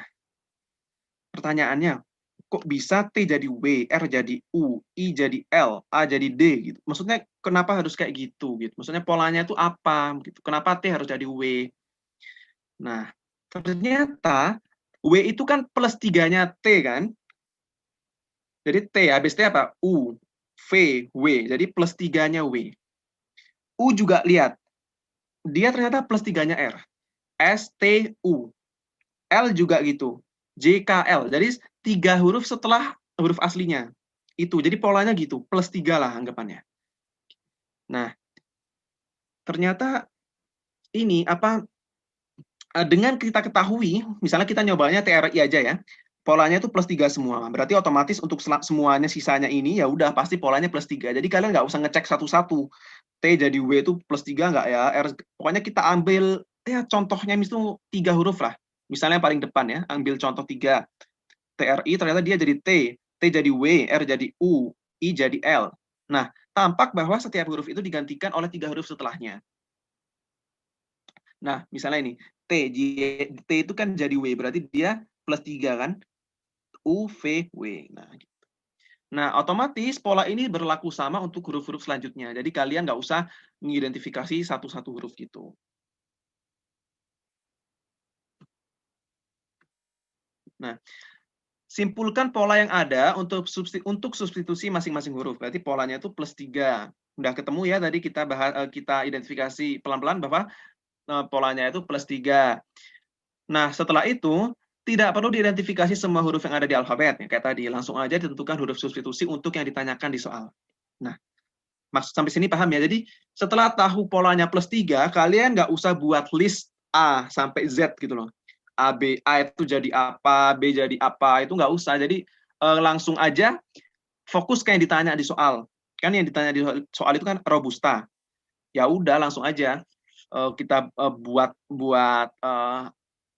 Speaker 1: pertanyaannya, kok bisa T jadi W, R jadi U, I jadi L, A jadi D gitu. Maksudnya kenapa harus kayak gitu gitu. Maksudnya polanya itu apa gitu. Kenapa T harus jadi W? Nah, ternyata W itu kan plus 3-nya T kan? Jadi T habis T apa? U, V, W. Jadi plus 3-nya W. U juga lihat. Dia ternyata plus 3-nya R. S, T, U. L juga gitu. J, K, L. Jadi 3 huruf setelah huruf aslinya. Itu. Jadi polanya gitu. Plus 3 lah anggapannya. Nah, ternyata ini dengan kita ketahui, misalnya kita nyobanya TRI aja ya. Polanya itu plus 3 semua. Berarti otomatis untuk semuanya sisanya ini ya udah pasti polanya plus 3. Jadi kalian nggak usah ngecek satu-satu. T jadi W itu plus 3 nggak ya? R, pokoknya kita ambil ya contohnya itu 3 huruf lah. Misalnya yang paling depan ya, ambil contoh 3. TRI ternyata dia jadi T, T jadi W, R jadi U, I jadi L. Nah, tampak bahwa setiap huruf itu digantikan oleh 3 huruf setelahnya. Nah, misalnya ini, T itu kan jadi W, berarti dia plus 3 kan? U, V, W. Nah, otomatis pola ini berlaku sama untuk huruf-huruf selanjutnya. Jadi kalian nggak usah mengidentifikasi satu-satu huruf gitu. Nah, simpulkan pola yang ada untuk substitusi masing-masing huruf. Berarti polanya itu plus 3. Udah ketemu ya tadi kita identifikasi pelan-pelan bahwa polanya itu plus 3. Nah, setelah itu tidak perlu diidentifikasi semua huruf yang ada di alfabet. Ya, kayak tadi, langsung aja ditentukan huruf substitusi untuk yang ditanyakan di soal. Nah, maksud sampai sini paham ya? Jadi, setelah tahu polanya plus 3, kalian nggak usah buat list A sampai Z gitu loh. A itu jadi apa, B jadi apa, itu nggak usah. Jadi, langsung aja fokus kayak yang ditanya di soal. Kan yang ditanya di soal itu kan robusta. Ya udah, langsung aja kita buat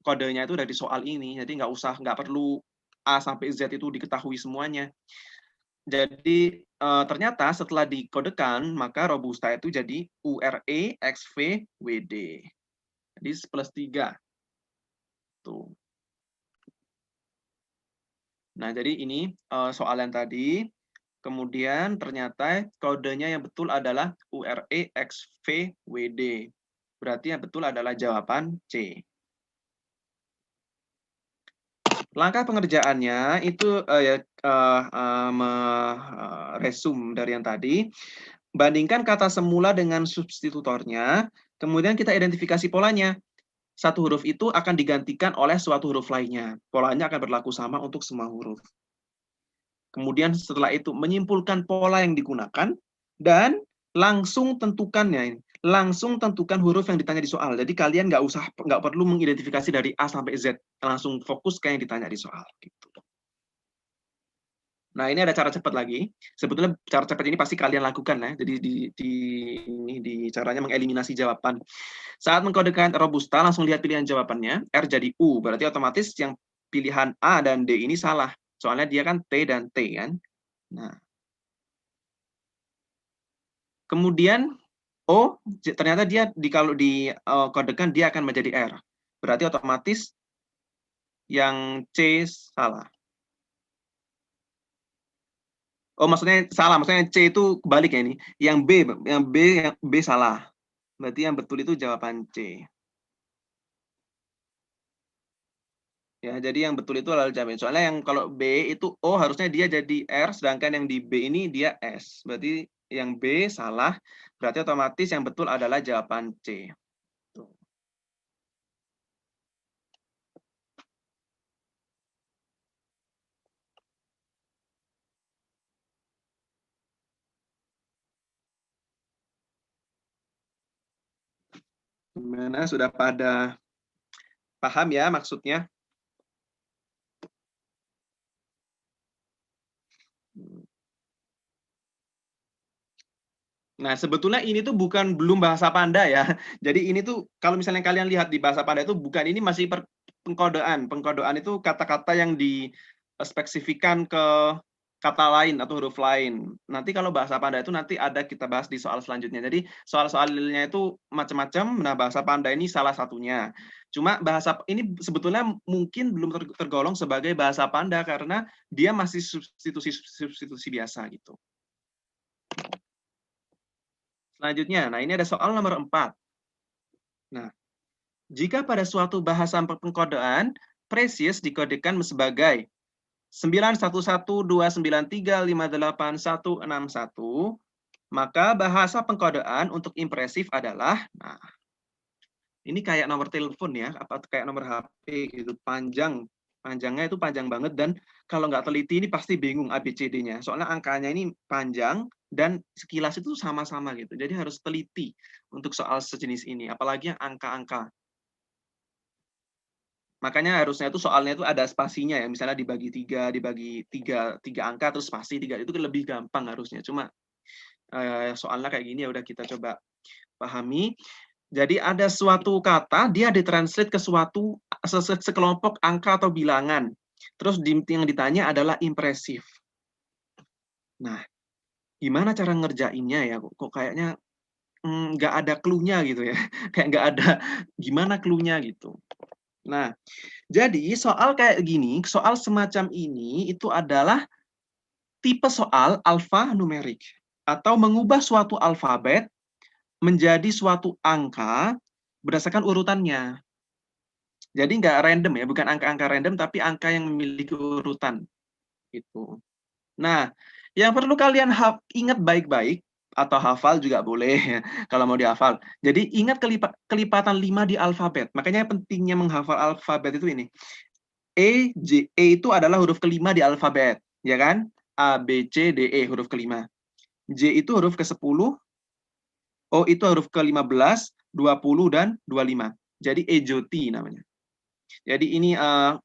Speaker 1: kodenya itu dari soal ini. Jadi nggak perlu A sampai Z itu diketahui semuanya. Jadi ternyata setelah dikodekan, maka robusta itu jadi URE XV WD. Jadi plus 3. Tuh. Nah, jadi ini soal yang tadi. Kemudian ternyata kodenya yang betul adalah UREXVWD. Berarti yang betul adalah jawaban C. Langkah pengerjaannya itu resume dari yang tadi. Bandingkan kata semula dengan substitutornya, kemudian kita identifikasi polanya. Satu huruf itu akan digantikan oleh suatu huruf lainnya. Polanya akan berlaku sama untuk semua huruf. Kemudian setelah itu menyimpulkan pola yang digunakan dan langsung tentukannya. Langsung tentukan huruf yang ditanya di soal. Jadi kalian nggak perlu mengidentifikasi dari A sampai Z. Langsung fokus ke yang ditanya di soal. Gitu. Nah, ini ada cara cepat lagi. Sebetulnya cara cepat ini pasti kalian lakukan ya. Jadi di caranya mengeliminasi jawaban. Saat mengkodekan robusta, langsung lihat pilihan jawabannya. R jadi U, berarti otomatis yang pilihan A dan D ini salah. Soalnya dia kan T dan T kan. Nah, kemudian O ternyata dia kalau dikodekan dia akan menjadi R. Berarti otomatis yang C salah. Oh, maksudnya salah. Maksudnya C itu kebalik ya ini. Yang B salah. Berarti yang betul itu jawaban C. Ya, jadi yang betul itu adalah jawaban. Soalnya yang kalau B itu O harusnya dia jadi R, sedangkan yang di B ini dia S. Berarti yang B salah. Berarti otomatis yang betul adalah jawaban C. Tuh. Gimana? Sudah pada paham ya maksudnya? Nah, sebetulnya ini tuh belum bahasa Panda ya. Jadi ini tuh kalau misalnya kalian lihat di bahasa Panda itu bukan, ini masih pengkodean. Pengkodean itu kata-kata yang dispesifikan ke kata lain atau huruf lain. Nanti kalau bahasa Panda itu nanti ada kita bahas di soal selanjutnya. Jadi soal-soalnya itu macam-macam. Nah, bahasa Panda ini salah satunya. Cuma bahasa ini sebetulnya mungkin belum tergolong sebagai bahasa Panda karena dia masih substitusi biasa gitu. Selanjutnya, nah ini ada soal nomor 4. Nah, jika pada suatu bahasa pengkodean, presies dikodekan sebagai 91129358161, maka bahasa pengkodean untuk impresif adalah, nah, ini kayak nomor telepon ya, apa kayak nomor HP gitu, panjangnya itu panjang banget, dan kalau nggak teliti ini pasti bingung ABCD-nya. Soalnya angkanya ini panjang dan sekilas itu sama-sama gitu. Jadi harus teliti untuk soal sejenis ini, apalagi yang angka-angka. Makanya harusnya itu soalnya itu ada spasinya ya, misalnya dibagi tiga angka terus spasi 3, itu lebih gampang harusnya. Cuma soalnya kayak gini ya udah kita coba pahami. Jadi ada suatu kata, dia ditranslate ke suatu sekelompok angka atau bilangan. Terus yang ditanya adalah impresif. Nah, gimana cara ngerjainnya ya? Kok kayaknya nggak ada clue-nya gitu ya. Kayak nggak ada gimana clue-nya gitu. Nah, jadi soal kayak gini, soal semacam ini itu adalah tipe soal alfa-numerik. Atau mengubah suatu alfabet menjadi suatu angka berdasarkan urutannya. Jadi nggak random ya, bukan angka-angka random, tapi angka yang memiliki urutan. Gitu. Nah, yang perlu kalian ingat baik-baik, atau hafal juga boleh ya, kalau mau dihafal. Jadi ingat kelipatan 5 di alfabet. Makanya pentingnya menghafal alfabet itu ini. E itu adalah huruf kelima di alfabet, ya kan? A, B, C, D, E, huruf kelima. J itu huruf ke-10, O itu huruf ke-15, 20, dan 25. Jadi ejoti namanya. Jadi ini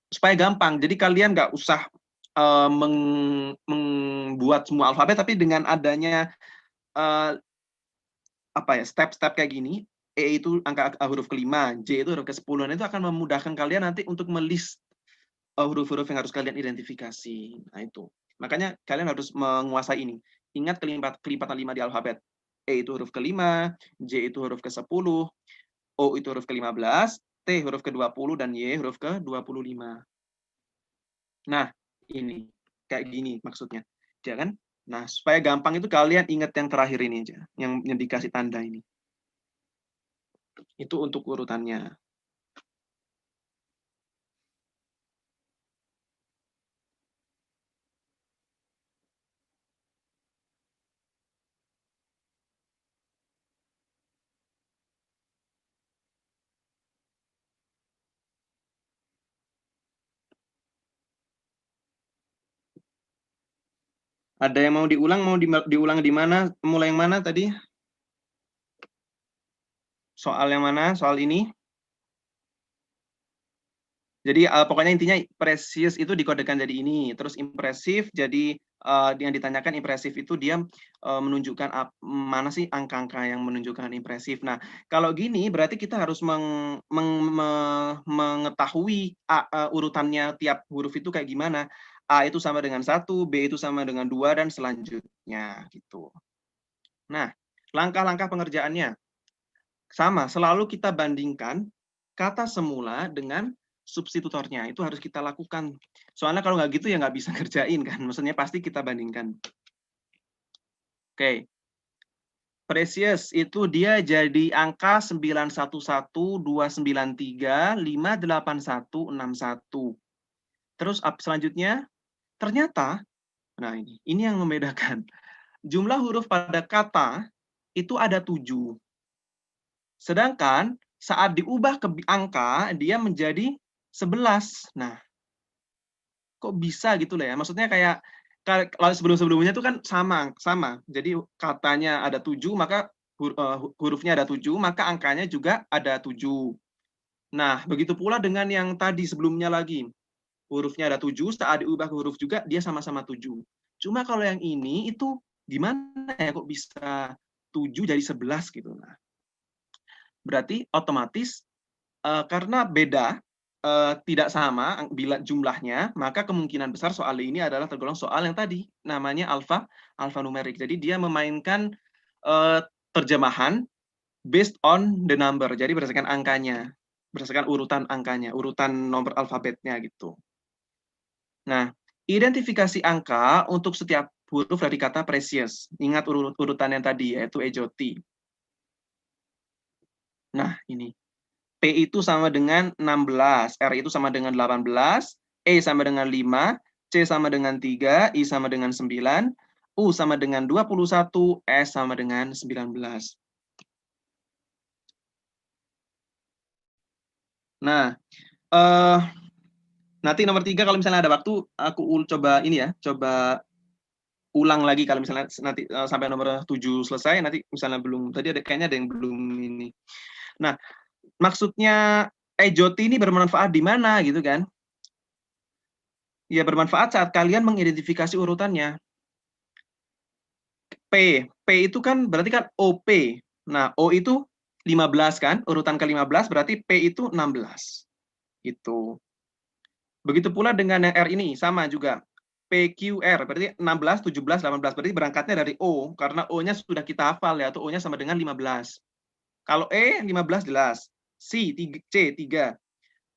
Speaker 1: supaya gampang. Jadi kalian nggak usah membuat semua alfabet, tapi dengan adanya step-step kayak gini, E itu angka huruf kelima, J itu huruf ke-10, dan itu akan memudahkan kalian nanti untuk melist huruf-huruf yang harus kalian identifikasi. Nah itu. Makanya kalian harus menguasai ini. Ingat kelipatan 5 di alfabet. E itu huruf kelima, J itu huruf ke-10, O itu huruf ke-15, T huruf ke-20, dan Y huruf ke-25. Nah, Ini kayak gini maksudnya, ya kan? Nah, supaya gampang itu kalian ingat yang terakhir ini aja, yang dikasih tanda ini. Itu untuk urutannya. Ada yang mau diulang? Mau diulang di mana? Mulai yang mana tadi? Soal yang mana? Soal ini? Jadi pokoknya intinya precious itu dikodekan jadi ini, terus impresif jadi yang ditanyakan impresif itu dia menunjukkan mana sih angka-angka yang menunjukkan impresif. Nah, kalau gini berarti kita harus mengetahui urutannya tiap huruf itu kayak gimana. A itu sama dengan 1, B itu sama dengan 2 dan selanjutnya gitu. Nah, langkah-langkah pengerjaannya sama, selalu kita bandingkan kata semula dengan substitutornya. Itu harus kita lakukan. Soalnya kalau nggak gitu ya nggak bisa ngerjain kan. Maksudnya pasti kita bandingkan. Oke. Precious itu dia jadi angka 911-293-58161. Terus selanjutnya, ternyata, nah ini yang membedakan. Jumlah huruf pada kata itu ada 7. Sedangkan saat diubah ke angka, dia menjadi 11. Nah, kok bisa gitu lah ya? Maksudnya kayak kalau sebelum-sebelumnya itu kan sama. Jadi katanya ada 7, maka hurufnya ada 7, maka angkanya juga ada 7. Nah, begitu pula dengan yang tadi sebelumnya lagi. Hurufnya ada 7, saat diubah ke huruf juga dia sama-sama 7. Cuma kalau yang ini itu gimana ya kok bisa 7 jadi 11 gitu. Nah, berarti otomatis karena beda, tidak sama bila jumlahnya, maka kemungkinan besar soal ini adalah tergolong soal yang tadi, namanya alphanumerik. Jadi dia memainkan terjemahan based on the number, jadi berdasarkan angkanya, berdasarkan urutan angkanya, urutan nomor alfabetnya gitu. Nah, identifikasi angka untuk setiap huruf dari kata precious. Ingat urutan yang tadi, yaitu ejoti. Nah, ini. P itu sama dengan 16, R itu sama dengan 18, E sama dengan 5, C sama dengan 3, I sama dengan 9, U sama dengan 21, S sama dengan 19. Nah, nanti nomor 3 kalau misalnya ada waktu, aku coba ini ya, coba ulang lagi kalau misalnya nanti sampai nomor 7 selesai, nanti misalnya belum, tadi kayaknya ada yang belum ini. Nah, maksudnya ejoti ini bermanfaat di mana gitu kan? Ya bermanfaat saat kalian mengidentifikasi urutannya. P itu kan berarti kan OP. Nah, O itu 15 kan, urutan ke-15 berarti P itu 16. Gitu. Begitu pula dengan yang R ini, sama juga. PQR, berarti 16, 17, 18. Berarti berangkatnya dari O, karena O-nya sudah kita hafal ya, atau O-nya sama dengan 15. Kalau E, 15 jelas. C, 3.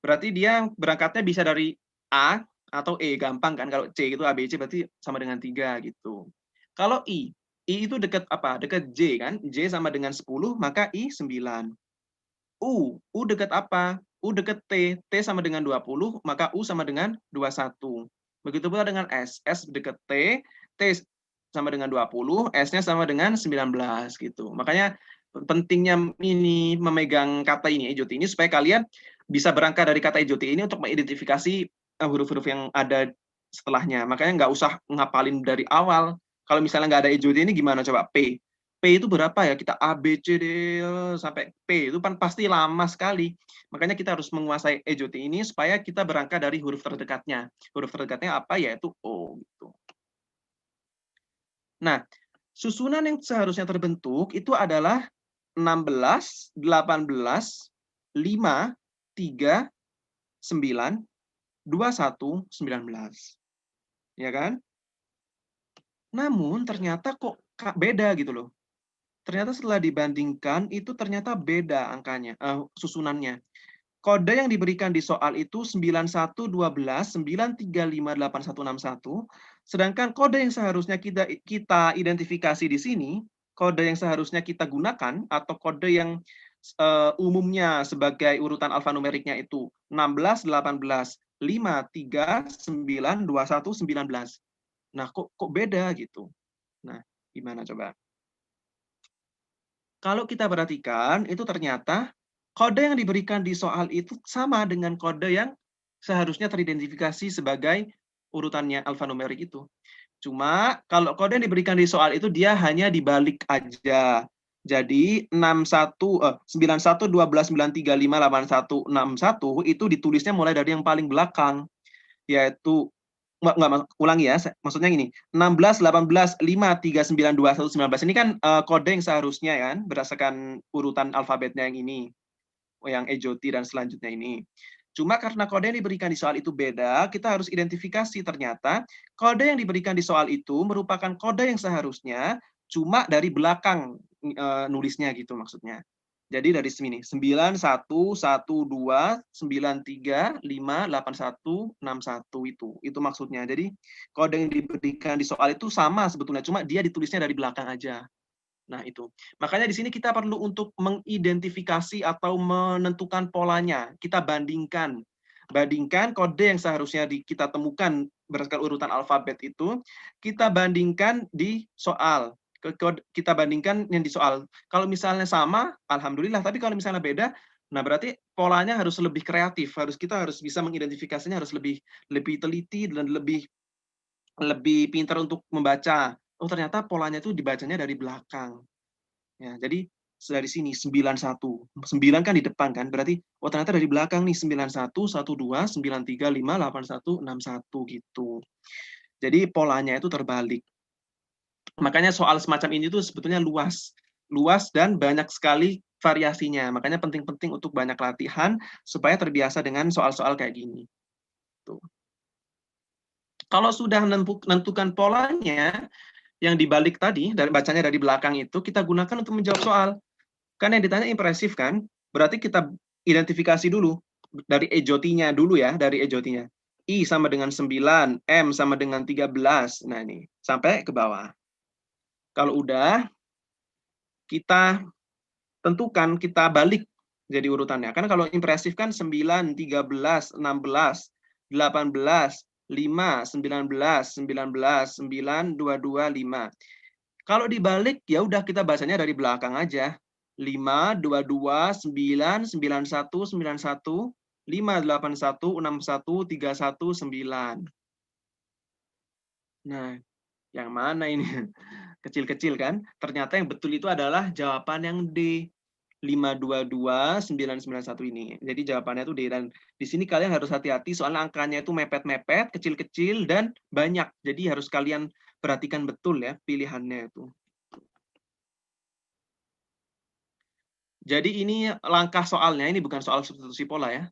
Speaker 1: Berarti dia berangkatnya bisa dari A atau E, gampang kan. Kalau C itu ABC berarti sama dengan 3 gitu. Kalau I itu dekat apa? Dekat J kan? J sama dengan 10, maka I 9. U dekat apa? U dekat T. T sama dengan 20, maka U sama dengan 21. Begitu pula dengan S. S dekat T. T sama dengan 20, S-nya sama dengan 19 gitu. Makanya pentingnya ini memegang kata ini, ejoti ini, supaya kalian bisa berangkat dari kata ejoti ini untuk mengidentifikasi huruf-huruf yang ada setelahnya. Makanya nggak usah ngapalin dari awal. Kalau misalnya nggak ada ejoti ini gimana coba? P. P itu berapa ya? Kita A, B, C, D, sampai P. Itu kan pasti lama sekali. Makanya kita harus menguasai ejoti ini supaya kita berangkat dari huruf terdekatnya. Huruf terdekatnya apa? Yaitu O. Gitu. Nah, susunan yang seharusnya terbentuk itu adalah 16, 18, 5, 3, 9, 21, 19. Ya kan? Namun ternyata kok beda gitu loh. Ternyata setelah dibandingkan itu ternyata beda angkanya, susunannya. kode yang diberikan di soal itu 9112 935 8161, sedangkan kode yang seharusnya kita identifikasi di sini, kode yang seharusnya kita gunakan atau kode yang umumnya sebagai urutan alfanumeriknya itu 16, 18, 5, 3, 9, 21, 19. Nah, kok beda gitu. Nah, gimana coba? Kalau kita perhatikan, itu ternyata kode yang diberikan di soal itu sama dengan kode yang seharusnya teridentifikasi sebagai urutannya alfanumerik itu. Cuma kalau kode yang diberikan di soal itu dia hanya dibalik aja. Jadi 91 12 9 3 5 8 1 6 1 itu ditulisnya mulai dari yang paling belakang, yaitu enggak, ulangi ya, maksudnya gini, 16 18 5 3 9 2 1 19 ini kan kode yang seharusnya kan berdasarkan urutan alfabetnya yang ini, yang EJOT dan selanjutnya ini. Cuma karena kode yang diberikan di soal itu beda, kita harus identifikasi ternyata kode yang diberikan di soal itu merupakan kode yang seharusnya cuma dari belakang nulisnya gitu maksudnya. Jadi dari sini 91 12 93 5 81 61 itu maksudnya. Jadi kode yang diberikan di soal itu sama sebetulnya, cuma dia ditulisnya dari belakang aja. Nah, itu. Makanya di sini kita perlu untuk mengidentifikasi atau menentukan polanya. Kita bandingkan. Bandingkan kode yang seharusnya kita temukan berdasarkan urutan alfabet itu, kita bandingkan di soal. Kita bandingkan yang di soal. Kalau misalnya sama, alhamdulillah. Tapi kalau misalnya beda, nah berarti polanya harus lebih kreatif. Kita harus bisa mengidentifikasinya, harus lebih teliti dan lebih pintar untuk membaca. Oh, ternyata polanya itu dibacanya dari belakang. Ya, jadi dari sini 91. 9 kan di depan kan, berarti oh ternyata dari belakang nih 91 12 93 5 81 61 gitu. Jadi polanya itu terbalik. Makanya soal semacam ini tuh sebetulnya luas. Luas dan banyak sekali variasinya. Makanya penting-penting untuk banyak latihan supaya terbiasa dengan soal-soal kayak gini. Tuh. Kalau sudah menentukan polanya, yang dibalik tadi, bacanya dari belakang itu, kita gunakan untuk menjawab soal. Kan yang ditanya impresif kan? Berarti kita identifikasi dulu. Dari EJOT-nya dulu ya, dari EJOT-nya. I sama dengan 9, M sama dengan 13. Nah ini, sampai ke bawah. Kalau udah, kita tentukan, kita balik jadi urutannya. Kan kalau impresif kan 9, 13, 16, 18, 5, 19, 19, 9, 22, 5. Kalau dibalik, ya udah kita bacanya dari belakang aja. 5, 22, 9, 91, 91, 5, 81, 61, 31, 9. Nah, yang mana ini? Kecil-kecil kan? Ternyata yang betul itu adalah jawaban yang D. 522 991 ini. Jadi jawabannya itu D, dan di sini kalian harus hati-hati soalnya angkanya itu mepet-mepet, kecil-kecil dan banyak. Jadi harus kalian perhatikan betul ya pilihannya itu. Jadi ini langkah soalnya, ini bukan soal substitusi pola ya.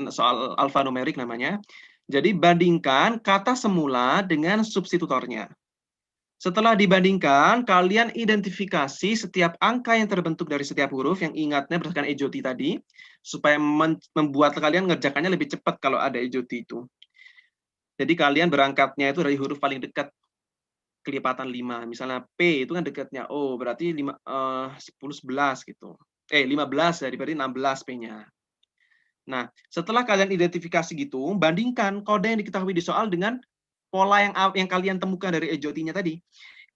Speaker 1: Soal alfanumerik namanya. Jadi bandingkan kata semula dengan substitutornya. Setelah dibandingkan, kalian identifikasi setiap angka yang terbentuk dari setiap huruf yang ingatnya berdasarkan EJOT tadi, supaya membuat kalian ngerjakannya lebih cepat kalau ada EJOT itu. Jadi kalian berangkatnya itu dari huruf paling dekat, kelipatan 5. Misalnya P itu kan dekatnya O, berarti 10, 11 gitu. 15 berarti 16 P-nya. Nah, setelah kalian identifikasi gitu, bandingkan kode yang diketahui di soal dengan pola yang kalian temukan dari EJOT-nya tadi.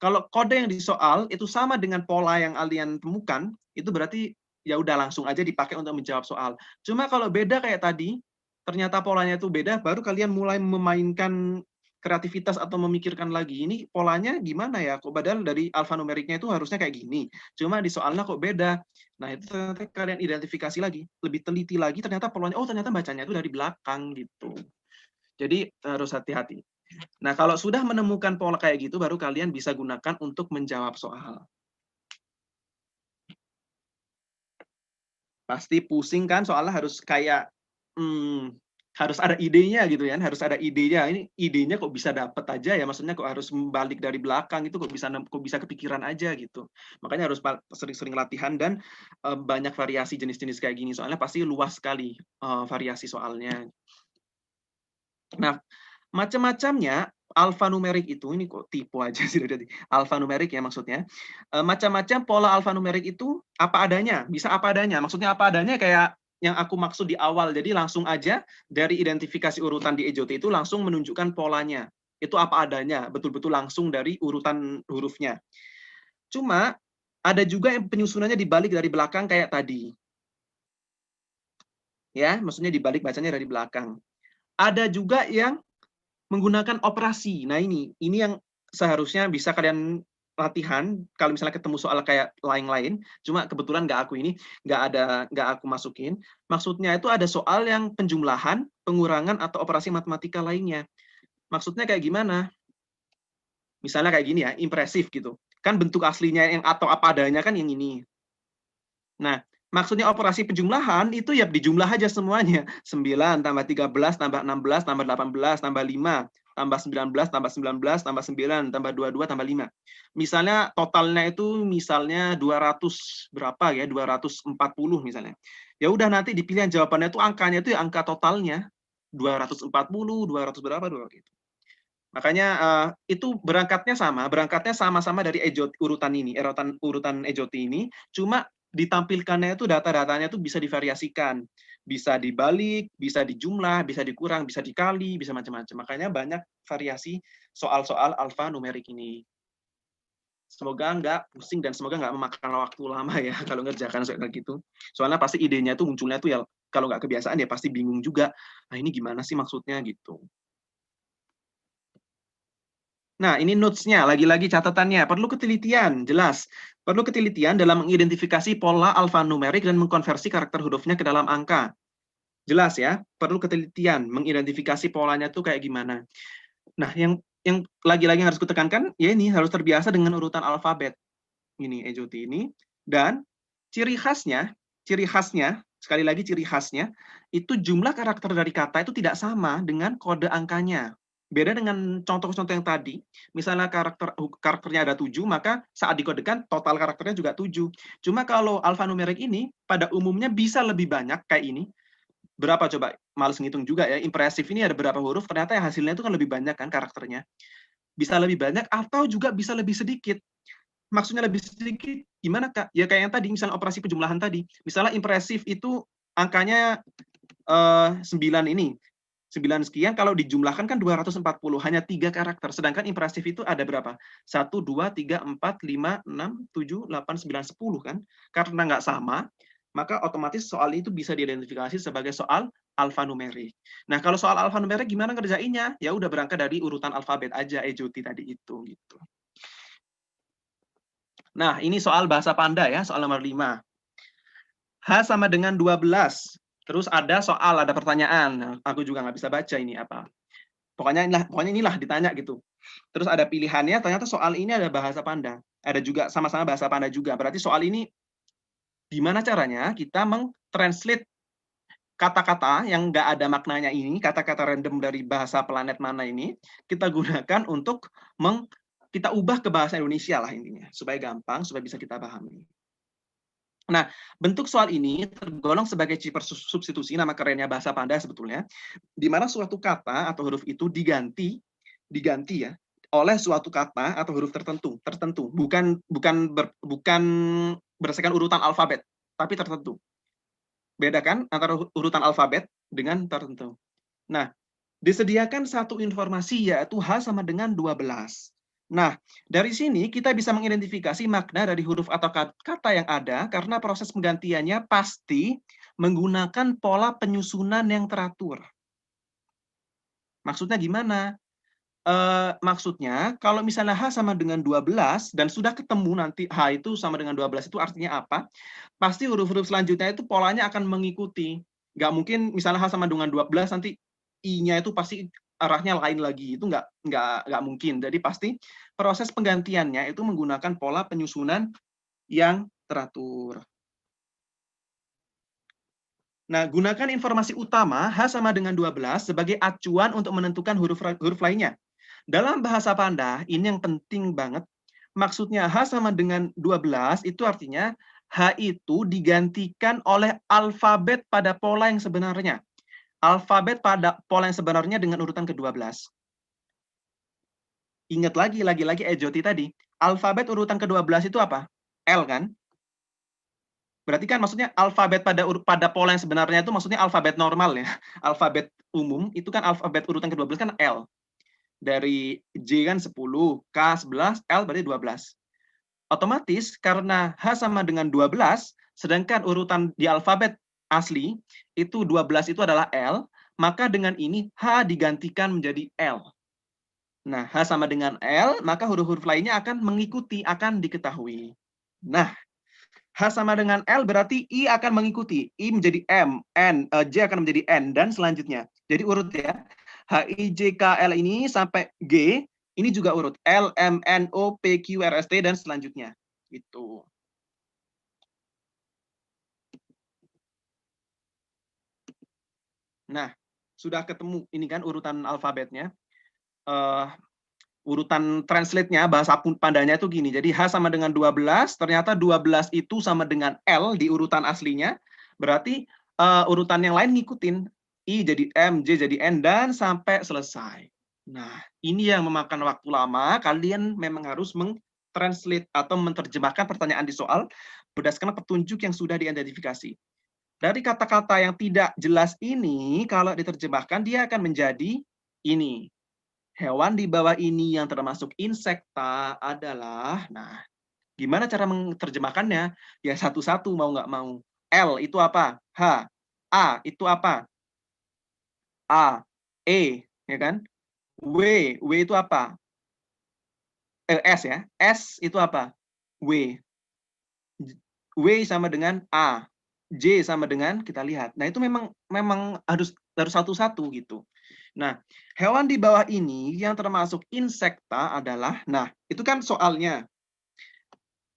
Speaker 1: Kalau kode yang di soal itu sama dengan pola yang kalian temukan, itu berarti ya udah langsung aja dipakai untuk menjawab soal. Cuma kalau beda kayak tadi, ternyata polanya itu beda, baru kalian mulai memainkan kreativitas atau memikirkan lagi, ini polanya gimana ya? Kok padahal dari alfanumeriknya itu harusnya kayak gini. Cuma di soalnya kok beda. Nah, itu ternyata kalian identifikasi lagi, lebih teliti lagi, ternyata polanya, oh ternyata bacanya itu dari belakang gitu. Jadi harus hati-hati. Nah, kalau sudah menemukan pola kayak gitu, baru kalian bisa gunakan untuk menjawab soal. Pasti pusing kan, soalnya harus kayak harus ada idenya gitu ya, harus ada idenya. Ini idenya kok bisa dapet aja ya, maksudnya kok harus balik dari belakang itu kok bisa kepikiran aja gitu. Makanya harus sering-sering latihan dan banyak variasi jenis-jenis kayak gini, soalnya pasti luas sekali variasi soalnya. Nah, macam-macamnya alfanumerik itu, ini kok tipe aja sih dari alfanumerik ya maksudnya. Macam-macam pola alfanumerik itu apa adanya, bisa apa adanya. Maksudnya apa adanya kayak yang aku maksud di awal. Jadi langsung aja dari identifikasi urutan di EJOT itu langsung menunjukkan polanya. Itu apa adanya, betul-betul langsung dari urutan hurufnya. Cuma ada juga yang penyusunannya dibalik dari belakang kayak tadi. Ya, maksudnya dibalik bacanya dari belakang. Ada juga yang menggunakan operasi. Nah, ini yang seharusnya bisa kalian latihan kalau misalnya ketemu soal kayak lain-lain. Cuma kebetulan nggak aku masukin. Maksudnya itu ada soal yang penjumlahan, pengurangan atau operasi matematika lainnya. Maksudnya kayak gimana? Misalnya kayak gini ya, impresif gitu. Kan bentuk aslinya yang atau apa adanya kan yang ini. Nah, maksudnya operasi penjumlahan itu ya dijumlah aja semuanya. 9 tambah 13 tambah 16 tambah 18 tambah 5 tambah 19 tambah 19 tambah 9 tambah 22 tambah 5. Misalnya totalnya itu misalnya 200 berapa ya? 240 misalnya. Ya udah nanti dipilih yang jawabannya itu angkanya itu ya angka totalnya. 240, 200 berapa gitu. Makanya itu berangkatnya sama-sama dari EJOT urutan ini, urutan EJOT ini, cuma ditampilkannya itu data-datanya itu bisa divariasikan, bisa dibalik, bisa dijumlah, bisa dikurang, bisa dikali, bisa macam-macam. Makanya banyak variasi soal-soal alfanumerik ini. Semoga nggak pusing dan semoga nggak memakan waktu lama ya kalau ngerjakan soal kayak gitu. Soalnya pasti idenya tuh munculnya tuh ya kalau nggak kebiasaan ya pasti bingung juga. Nah ini gimana sih maksudnya gitu. Nah, ini notes-nya, lagi-lagi catatannya. Perlu ketelitian, jelas. Perlu ketelitian dalam mengidentifikasi pola alfanumerik dan mengkonversi karakter hurufnya ke dalam angka. Jelas ya, perlu ketelitian, mengidentifikasi polanya tuh kayak gimana. Nah, yang lagi-lagi harus kutekankan, ya ini harus terbiasa dengan urutan alfabet. Ini EJOT ini. Dan ciri khasnya, sekali lagi ciri khasnya, itu jumlah karakter dari kata itu tidak sama dengan kode angkanya. Beda dengan contoh-contoh yang tadi, misalnya karakternya ada 7, maka saat dikodekan total karakternya juga 7. Cuma kalau alfanumerik ini, pada umumnya bisa lebih banyak kayak ini. Berapa coba? Males ngitung juga ya. Impresif ini ada berapa huruf, ternyata yang hasilnya itu kan lebih banyak kan karakternya. Bisa lebih banyak atau juga bisa lebih sedikit. Maksudnya lebih sedikit gimana Kak? Ya kayak yang tadi, misalnya operasi penjumlahan tadi. Misalnya impresif itu angkanya 9 ini. 9 sekian, kalau dijumlahkan kan 240, hanya 3 karakter. Sedangkan impresif itu ada berapa? 1, 2, 3, 4, 5, 6, 7, 8, 9, 10 kan? Karena nggak sama, maka otomatis soal itu bisa diidentifikasi sebagai soal alfanumerik. Nah, kalau soal alfanumerik gimana ngerjainnya? Ya udah berangkat dari urutan alfabet aja, EJOT tadi itu gitu. Nah, ini soal bahasa Panda ya, soal nomor 5. H sama dengan 12. Terus ada pertanyaan. Aku juga nggak bisa baca ini apa. Pokoknya inilah ditanya gitu. Terus ada pilihannya, ternyata soal ini ada bahasa Panda. Ada juga sama-sama bahasa Panda juga. Berarti soal ini gimana caranya kita meng-translate kata-kata yang nggak ada maknanya ini, kata-kata random dari bahasa planet mana ini, kita gunakan untuk kita ubah ke bahasa Indonesia lah intinya, supaya gampang, supaya bisa kita pahami. Nah, bentuk soal ini tergolong sebagai ciper substitusi, nama kerennya bahasa Panda sebetulnya, di mana suatu kata atau huruf itu diganti ya oleh suatu kata atau huruf tertentu, bukan berdasarkan urutan alfabet, tapi tertentu. Beda kan antara urutan alfabet dengan tertentu. Nah, disediakan satu informasi yaitu H sama dengan 12. Nah, dari sini kita bisa mengidentifikasi makna dari huruf atau kata yang ada karena proses penggantiannya pasti menggunakan pola penyusunan yang teratur. Maksudnya gimana? Maksudnya kalau misalnya H sama dengan 12 dan sudah ketemu nanti H itu sama dengan 12 itu artinya apa? Pasti huruf-huruf selanjutnya itu polanya akan mengikuti. Nggak mungkin misalnya H sama dengan 12 nanti I-nya itu pasti arahnya lain lagi. Itu nggak mungkin. Jadi pasti proses penggantiannya itu menggunakan pola penyusunan yang teratur. Nah, gunakan informasi utama H sama dengan 12 sebagai acuan untuk menentukan huruf lainnya. Dalam bahasa Panda, ini yang penting banget. Maksudnya H sama dengan 12 itu artinya H itu digantikan oleh alfabet pada pola yang sebenarnya. Alfabet pada pola yang sebenarnya dengan urutan ke-12. Ingat lagi Ejoti tadi. Alfabet urutan ke-12 itu apa? L kan? Berarti kan maksudnya alfabet pada pola yang sebenarnya itu maksudnya alfabet normal ya. Alfabet umum itu kan alfabet urutan ke-12 kan L. Dari J kan 10, K 11, L berarti 12. Otomatis karena H sama dengan 12, sedangkan urutan di alfabet asli itu 12 itu adalah L, maka dengan ini H digantikan menjadi L. Nah, H sama dengan L, maka huruf-huruf lainnya akan mengikuti, akan diketahui. Nah, H sama dengan L berarti I akan mengikuti. I menjadi M, N, J akan menjadi N, dan selanjutnya. Jadi urut ya. H, I, J, K, L ini sampai G, ini juga urut. L, M, N, O, P, Q, R, S, T, dan selanjutnya. Gitu. Nah, sudah ketemu ini kan urutan alfabetnya. Urutan translate-nya, bahasa Pandanya itu gini. Jadi H sama dengan 12, ternyata 12 itu sama dengan L di urutan aslinya. Berarti urutan yang lain ngikutin. I jadi M, J jadi N, dan sampai selesai. Nah, ini yang memakan waktu lama. Kalian memang harus mentranslate atau menerjemahkan pertanyaan di soal berdasarkan petunjuk yang sudah diidentifikasi. Dari kata-kata yang tidak jelas ini, kalau diterjemahkan, dia akan menjadi ini. Hewan di bawah ini yang termasuk insekta adalah, nah, gimana cara menerjemahkannya? Ya satu-satu mau nggak mau. L itu apa? H. A itu apa? A. E, ya kan? W itu apa? S ya. S itu apa? W. W sama dengan A. J sama dengan kita lihat. Nah, itu memang harus satu-satu gitu. Nah, hewan di bawah ini yang termasuk insekta adalah, nah, itu kan soalnya.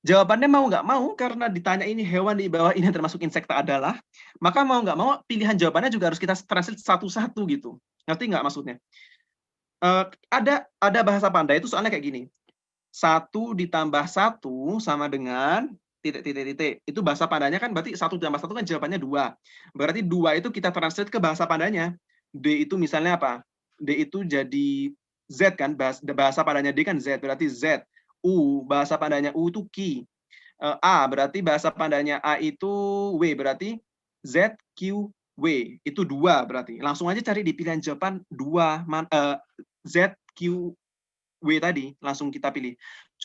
Speaker 1: Jawabannya mau nggak mau, karena ditanya ini hewan di bawah ini yang termasuk insekta adalah, maka mau nggak mau pilihan jawabannya juga harus kita translate satu-satu gitu. Ngerti nggak maksudnya? Ada bahasa Panda itu soalnya kayak gini. 1 ditambah 1 sama dengan titik. Itu bahasa Pandanya kan berarti 1 ditambah 1 kan jawabannya 2. Berarti 2 itu kita translate ke bahasa Pandanya. D itu misalnya apa? D itu jadi Z kan, bahasa Pandanya D kan Z, berarti Z. U, bahasa Pandanya U itu Ki. A, berarti bahasa Pandanya A itu W, berarti Z, Q, W. Itu 2 berarti. Langsung aja cari di pilihan jawaban 2, Z, Q, W tadi, langsung kita pilih.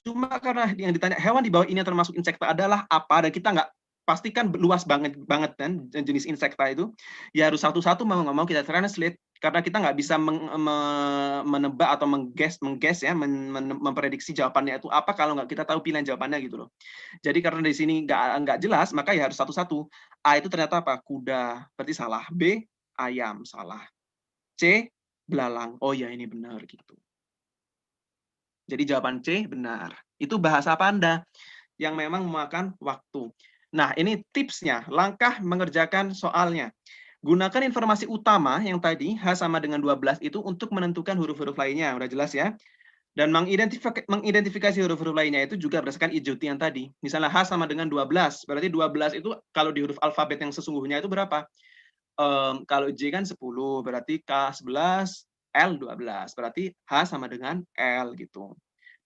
Speaker 1: Cuma karena yang ditanya hewan di bawah ini yang termasuk insekta adalah apa, dan kita nggak pastikan luas banget kan jenis insekta itu, ya harus satu-satu mau nggak mau kita translate, karena kita nggak bisa menebak atau mengguess ya, memprediksi jawabannya itu apa kalau nggak kita tahu pilihan jawabannya gitu loh. Jadi karena di sini nggak jelas, maka ya harus satu-satu. A itu ternyata apa? Kuda, berarti salah. B, ayam, salah. C, belalang. Oh ya, ini benar gitu. Jadi jawaban C benar. Itu bahasa Panda yang memang memakan waktu. Nah, ini tipsnya, langkah mengerjakan soalnya. Gunakan informasi utama yang tadi, H sama dengan 12 itu untuk menentukan huruf-huruf lainnya. Udah jelas ya? Dan mengidentifikasi huruf-huruf lainnya itu juga berdasarkan ijoti yang tadi. Misalnya H sama dengan 12, berarti 12 itu kalau di huruf alfabet yang sesungguhnya itu berapa? Kalau J kan 10, berarti K 11, L 12. Berarti H sama dengan L gitu.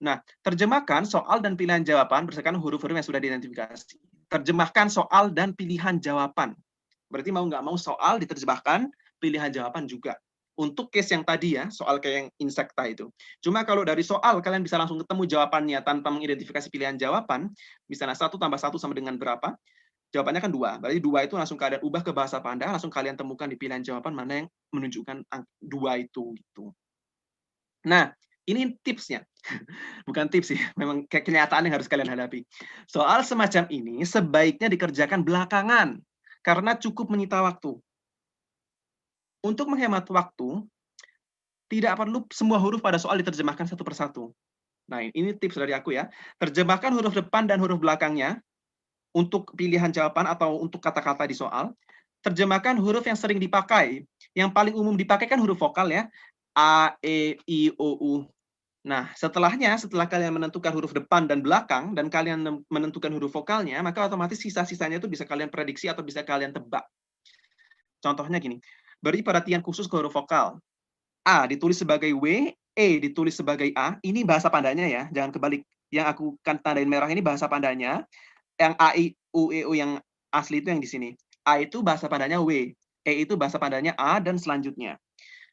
Speaker 1: Nah, terjemahkan soal dan pilihan jawaban berdasarkan huruf-huruf yang sudah diidentifikasi. Terjemahkan soal dan pilihan jawaban. Berarti mau nggak mau soal diterjemahkan, pilihan jawaban juga. Untuk case yang tadi ya, soal kayak yang insekta itu. Cuma kalau dari soal, kalian bisa langsung ketemu jawabannya tanpa mengidentifikasi pilihan jawaban. Misalnya 1 tambah 1 sama dengan berapa? Jawabannya kan 2. Berarti 2 itu langsung kalian ubah ke bahasa Panda, langsung kalian temukan di pilihan jawaban mana yang menunjukkan 2 itu. Gitu. Nah, ini tipsnya. Bukan tips sih, memang kenyataan yang harus kalian hadapi. Soal semacam ini sebaiknya dikerjakan belakangan, karena cukup menyita waktu. Untuk menghemat waktu, tidak perlu semua huruf pada soal diterjemahkan satu persatu. Nah, ini tips dari aku ya. Terjemahkan huruf depan dan huruf belakangnya untuk pilihan jawaban atau untuk kata-kata di soal. terjemahkan huruf yang sering dipakai. Yang paling umum dipakai kan huruf vokal ya. A, E, I, O, U. Nah, setelahnya, setelah kalian menentukan huruf depan dan belakang, dan kalian menentukan huruf vokalnya, maka otomatis sisa-sisanya itu bisa kalian prediksi atau bisa kalian tebak. Contohnya gini, beri perhatian khusus ke huruf vokal. A ditulis sebagai W, E ditulis sebagai A. Ini bahasa pandanya ya, jangan kebalik. Yang aku kan tandain merah ini bahasa pandanya. Yang A, I, U, E, U yang asli itu yang di sini. A itu bahasa pandanya W, E itu bahasa pandanya A, dan selanjutnya.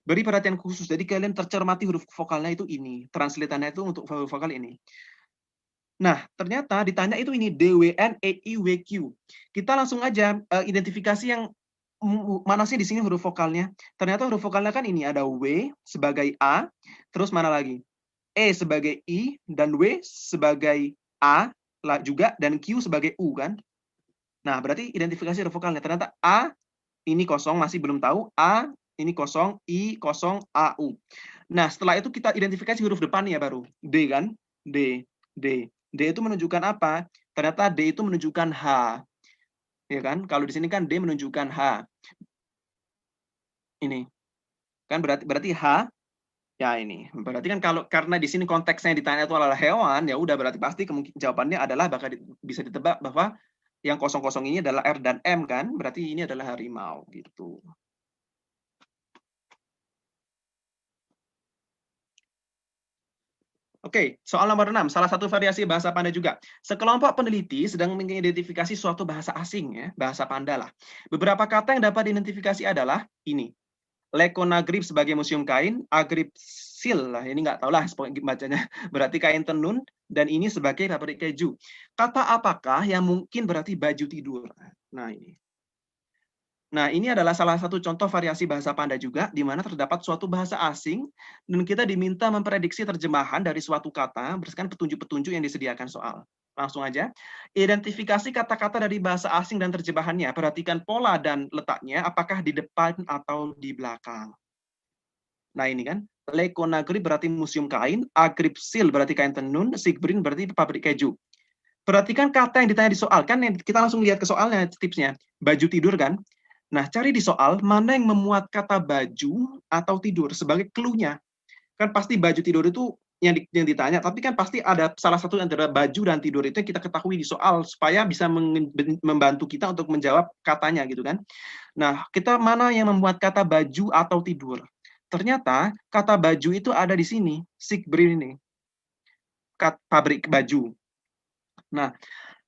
Speaker 1: Beri perhatian khusus, jadi kalian tercermati huruf vokalnya itu ini. Translatannya itu untuk huruf vokal ini. Nah, ternyata ditanya itu ini D, W, N, E, I, W, Q. Kita langsung aja identifikasi yang mana sih di sini huruf vokalnya. Ternyata huruf vokalnya kan ini, ada W sebagai A, terus mana lagi? E sebagai I, dan W sebagai A juga, dan Q sebagai U kan. Nah, berarti identifikasi huruf vokalnya. Ternyata A ini kosong, masih belum tahu. A ini kosong, I kosong, A, U. Nah, setelah itu kita identifikasi huruf depannya baru. D kan? D, D. D itu menunjukkan apa? Ternyata D itu menunjukkan H. Ya kan? Kalau di sini kan D menunjukkan H. Ini. Kan berarti H. Ya ini. Berarti kan kalau karena di sini konteksnya yang ditanya itu adalah hewan, ya udah berarti pasti jawabannya adalah bakal bisa ditebak bahwa yang kosong-kosong ini adalah R dan M kan? Berarti ini adalah harimau gitu. Oke, soal nomor 6, salah satu variasi bahasa Panda juga. Sekelompok peneliti sedang mengidentifikasi suatu bahasa asing, ya, bahasa Panda lah. Beberapa kata yang dapat diidentifikasi adalah ini. Lekonagrip sebagai museum kain, agripsil lah, ini nggak tahu lah bacanya, berarti kain tenun, dan ini sebagai pabrik keju. Kata apakah yang mungkin berarti baju tidur? Nah ini. Nah, ini adalah salah satu contoh variasi bahasa Panda juga, di mana terdapat suatu bahasa asing, dan kita diminta memprediksi terjemahan dari suatu kata berdasarkan petunjuk-petunjuk yang disediakan soal. Langsung aja, identifikasi kata-kata dari bahasa asing dan terjemahannya. Perhatikan pola dan letaknya, apakah di depan atau di belakang. Nah, ini kan, Lekonagri berarti museum kain, Agripsil berarti kain tenun, Sigbrin berarti pabrik keju. Perhatikan kata yang ditanya di soal, kan kita langsung lihat ke soalnya, tipsnya. Baju tidur kan? Nah, cari di soal mana yang memuat kata baju atau tidur sebagai clue-nya. Kan pasti baju tidur itu yang ditanya, tapi kan pasti ada salah satu antara baju dan tidur itu yang kita ketahui di soal supaya bisa membantu kita untuk menjawab katanya gitu kan. Nah, kita mana yang membuat kata baju atau tidur? Ternyata kata baju itu ada di sini, Sigbrin ini. Pabrik baju. Nah,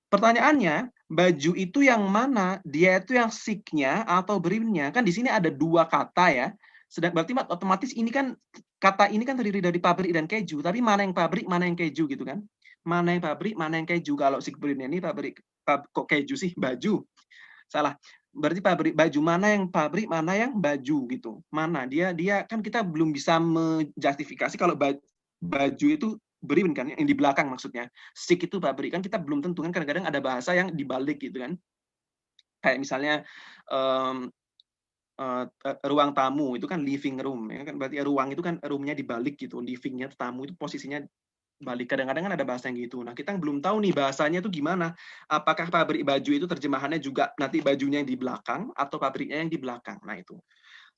Speaker 1: pertanyaannya, baju itu yang mana? Dia itu yang siknya atau brimnya? Kan di sini ada dua kata ya. Sedang berarti otomatis ini kan kata ini kan terdiri dari pabrik dan keju. Tapi mana yang pabrik, mana yang keju gitu kan? Mana yang pabrik, mana yang keju? Kalau Sigbrinnya ini pabrik, kok keju sih? Baju. Salah. Berarti pabrik baju, mana yang pabrik, mana yang baju gitu. Mana? Dia kan kita belum bisa menjustifikasi kalau baju itu beriman kan, yang di belakang maksudnya. Sik itu pabrik, kan kita belum tentu kan, kadang-kadang ada bahasa yang dibalik gitu kan. Kayak misalnya ruang tamu itu kan living room, ya kan, berarti ruang itu kan room-nya dibalik gitu, living-nya tamu itu posisinya balik. Kadang-kadang kan ada bahasa yang gitu. Nah, kita belum tahu nih bahasanya itu gimana. Apakah pabrik baju itu terjemahannya juga nanti bajunya yang di belakang atau pabriknya yang di belakang. Nah, itu.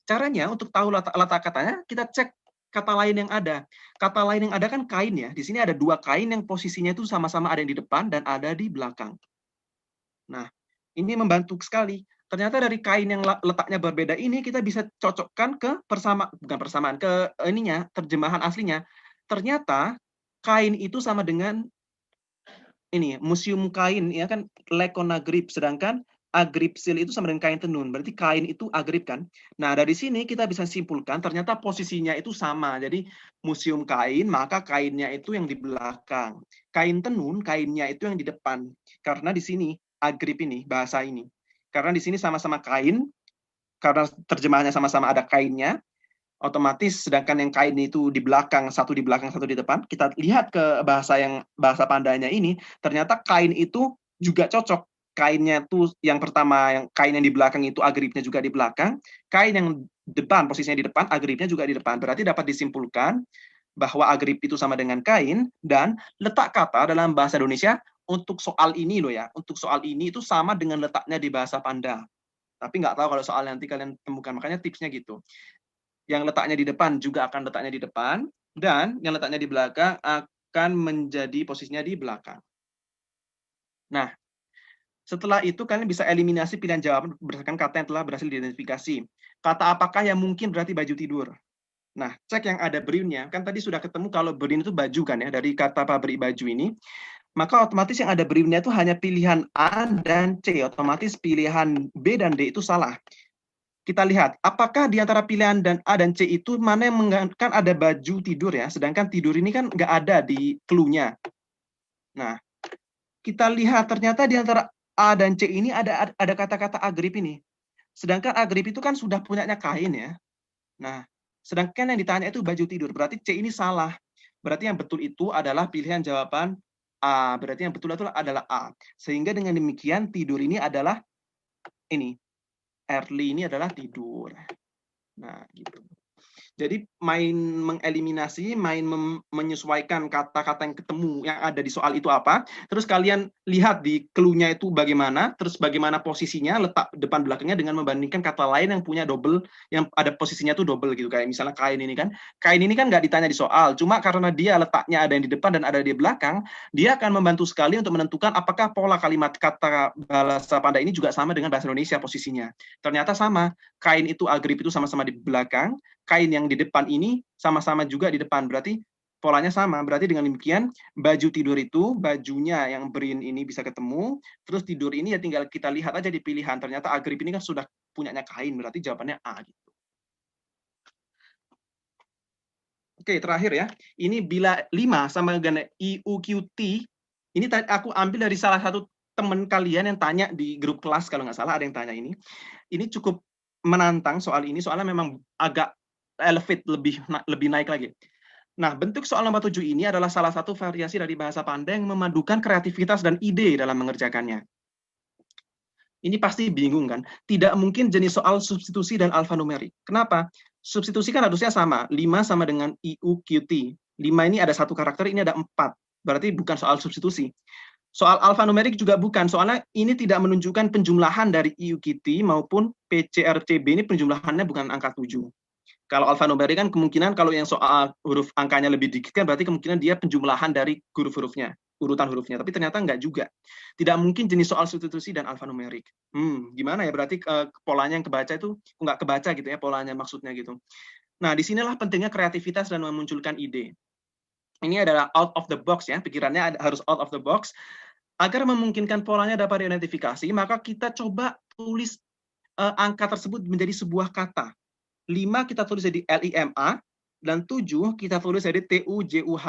Speaker 1: Caranya untuk tahu letak katanya, kita cek kata lain yang ada. Kata lain yang ada kan kain ya. Di sini ada dua kain yang posisinya itu sama-sama ada yang di depan dan ada di belakang. Nah, ini membantu sekali. Ternyata dari kain yang letaknya berbeda ini kita bisa cocokkan ke bukan persamaan, ke ininya, terjemahan aslinya. Ternyata kain itu sama dengan ini, museum kain ya kan, Lekonagrip, sedangkan Agripsil itu sama dengan kain tenun. Berarti kain itu agrip kan. Nah, dari sini kita bisa simpulkan ternyata posisinya itu sama. Jadi museum kain, maka kainnya itu yang di belakang. Kain tenun, kainnya itu yang di depan. Karena di sini agrip ini, bahasa ini. Karena di sini sama-sama kain, karena terjemahannya sama-sama ada kainnya, otomatis sedangkan yang kain itu di belakang, satu di belakang, satu di depan, kita lihat ke bahasa pandanya ini, ternyata kain itu juga cocok. Kainnya tuh yang pertama, yang kain yang di belakang itu agripnya juga di belakang, kain yang depan, posisinya di depan, agripnya juga di depan. Berarti dapat disimpulkan bahwa agrip itu sama dengan kain, dan letak kata dalam bahasa Indonesia untuk soal ini loh ya, untuk soal ini itu sama dengan letaknya di bahasa Panda. Tapi nggak tahu kalau soal nanti kalian temukan, makanya tipsnya gitu. Yang letaknya di depan juga akan letaknya di depan, dan yang letaknya di belakang akan menjadi posisinya di belakang. Nah, setelah itu kalian bisa eliminasi pilihan jawaban berdasarkan kata yang telah berhasil diidentifikasi. Kata apakah yang mungkin berarti baju tidur. Nah, cek yang ada berinnya. Kan tadi sudah ketemu kalau berin itu baju kan ya, dari kata pabrik baju ini. Maka otomatis yang ada berinnya itu hanya pilihan A dan C. Otomatis pilihan B dan D itu salah. Kita lihat, apakah di antara pilihan dan A dan C itu mana yang kan ada baju tidur ya, sedangkan tidur ini kan nggak ada di clue-nya. Nah, kita lihat ternyata di antara A dan C ini ada kata-kata agrip ini. Sedangkan agrip itu kan sudah punyanya kain ya. Nah, sedangkan yang ditanya itu baju tidur. Berarti C ini salah. Berarti yang betul itu adalah pilihan jawaban A. Berarti yang betul itu adalah A. Sehingga dengan demikian tidur ini adalah ini. Early ini adalah tidur. Nah, gitu. Jadi main mengeliminasi, main menyesuaikan kata-kata yang ketemu yang ada di soal itu apa. Terus kalian lihat di clue-nya itu bagaimana, terus bagaimana posisinya, letak depan belakangnya dengan membandingkan kata lain yang punya double, yang ada posisinya tuh double gitu. Kayak misalnya kain ini kan. Kain ini kan nggak ditanya di soal, cuma karena dia letaknya ada yang di depan dan ada di belakang, dia akan membantu sekali untuk menentukan apakah pola kalimat kata bahasa Panda ini juga sama dengan bahasa Indonesia posisinya. Ternyata sama. Kain itu agrip itu sama-sama di belakang, kain yang di depan ini sama-sama juga di depan. Berarti polanya sama. Berarti dengan demikian baju tidur itu bajunya yang berin ini bisa ketemu, terus tidur ini ya tinggal kita lihat aja di pilihan. Ternyata agrip ini kan sudah punyanya kain, berarti jawabannya A gitu. Oke, terakhir ya. Ini bila 5 sama dengan IUQT, ini aku ambil dari salah satu teman kalian yang tanya di grup kelas, kalau nggak salah ada yang tanya ini. Ini cukup menantang soal ini, soalnya memang agak elevate, lebih naik lagi. Nah, bentuk soal nomor 7 ini adalah salah satu variasi dari bahasa Panda yang memadukan kreativitas dan ide dalam mengerjakannya. Ini pasti bingung kan? Tidak mungkin jenis soal substitusi dan alfanumerik. Kenapa? Substitusi kan harusnya sama, 5 sama dengan IUQT. 5 ini ada satu karakter, ini ada 4. Berarti bukan soal substitusi. Soal alfanumerik juga bukan, soalnya ini tidak menunjukkan penjumlahan dari IUQT maupun PCRCB ini penjumlahannya bukan angka 7. Kalau alfanumerik kan kemungkinan kalau yang soal huruf angkanya lebih dikit kan berarti kemungkinan dia penjumlahan dari huruf-hurufnya, urutan hurufnya. Tapi ternyata enggak juga. Tidak mungkin jenis soal substitusi dan alfanumerik. Gimana ya? Berarti polanya yang kebaca itu nggak kebaca gitu ya, polanya maksudnya gitu. Nah, disinilah pentingnya kreativitas dan memunculkan ide. Ini adalah out of the box ya, pikirannya harus out of the box. Agar memungkinkan polanya dapat diidentifikasi, maka kita coba tulis angka tersebut menjadi sebuah kata. 5 kita tulis jadi LIMA, dan 7 kita tulis jadi TUJUH.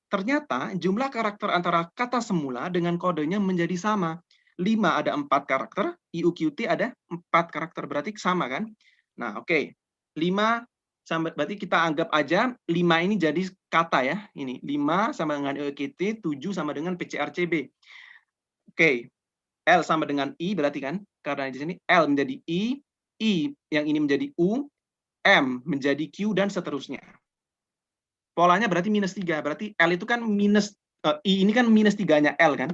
Speaker 1: Ternyata jumlah karakter antara kata semula dengan kodenya menjadi sama. 5 ada 4 karakter, IUQT ada 4 karakter, berarti sama kan? Nah, oke. 5 berarti kita anggap aja 5 ini jadi kata ya. Ini 5 sama dengan IUQT, 7 sama dengan PCRCB. Oke. L sama dengan I berarti kan? Karena di sini L menjadi I yang ini menjadi U, M menjadi Q, dan seterusnya. Polanya berarti -3. Berarti L itu kan minus, I ini kan -3-nya L kan?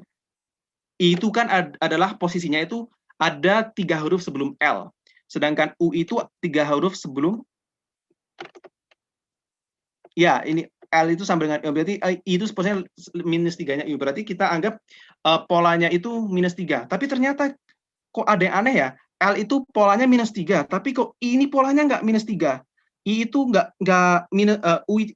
Speaker 1: I itu kan adalah posisinya itu ada 3 huruf sebelum L. Sedangkan U itu 3 huruf sebelum, ya ini L itu sama dengan, berarti I itu posisinya -3-nya I. Berarti kita anggap polanya itu -3. Tapi ternyata kok ada yang aneh ya? L itu polanya -3, tapi kok I ini polanya nggak -3. I itu nggak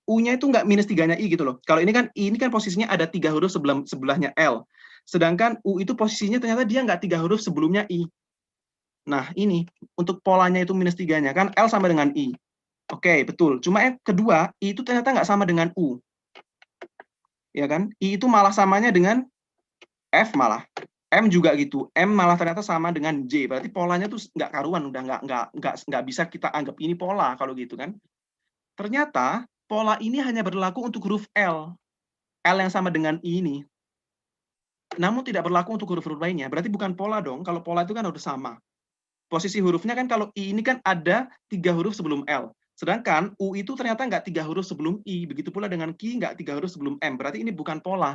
Speaker 1: U-nya itu nggak -3-nya I gitu loh. Kalau ini kan I ini kan posisinya ada 3 huruf sebelahnya L. Sedangkan U itu posisinya ternyata dia nggak 3 huruf sebelumnya I. Nah, ini untuk polanya itu -3-nya kan L sama dengan I. Oke, betul. Cuma yang kedua, I itu ternyata nggak sama dengan U. Ya kan? I itu malah samanya dengan F malah. M juga gitu. M malah ternyata sama dengan J. Berarti polanya tuh nggak karuan, udah nggak bisa kita anggap ini pola kalau gitu kan. Ternyata pola ini hanya berlaku untuk huruf L. L yang sama dengan I ini. Namun tidak berlaku untuk huruf-huruf lainnya. Berarti bukan pola dong. Kalau pola itu kan harus sama. Posisi hurufnya kan kalau I ini kan ada 3 huruf sebelum L. Sedangkan U itu ternyata nggak 3 huruf sebelum I. Begitu pula dengan Q nggak 3 huruf sebelum M. Berarti ini bukan pola.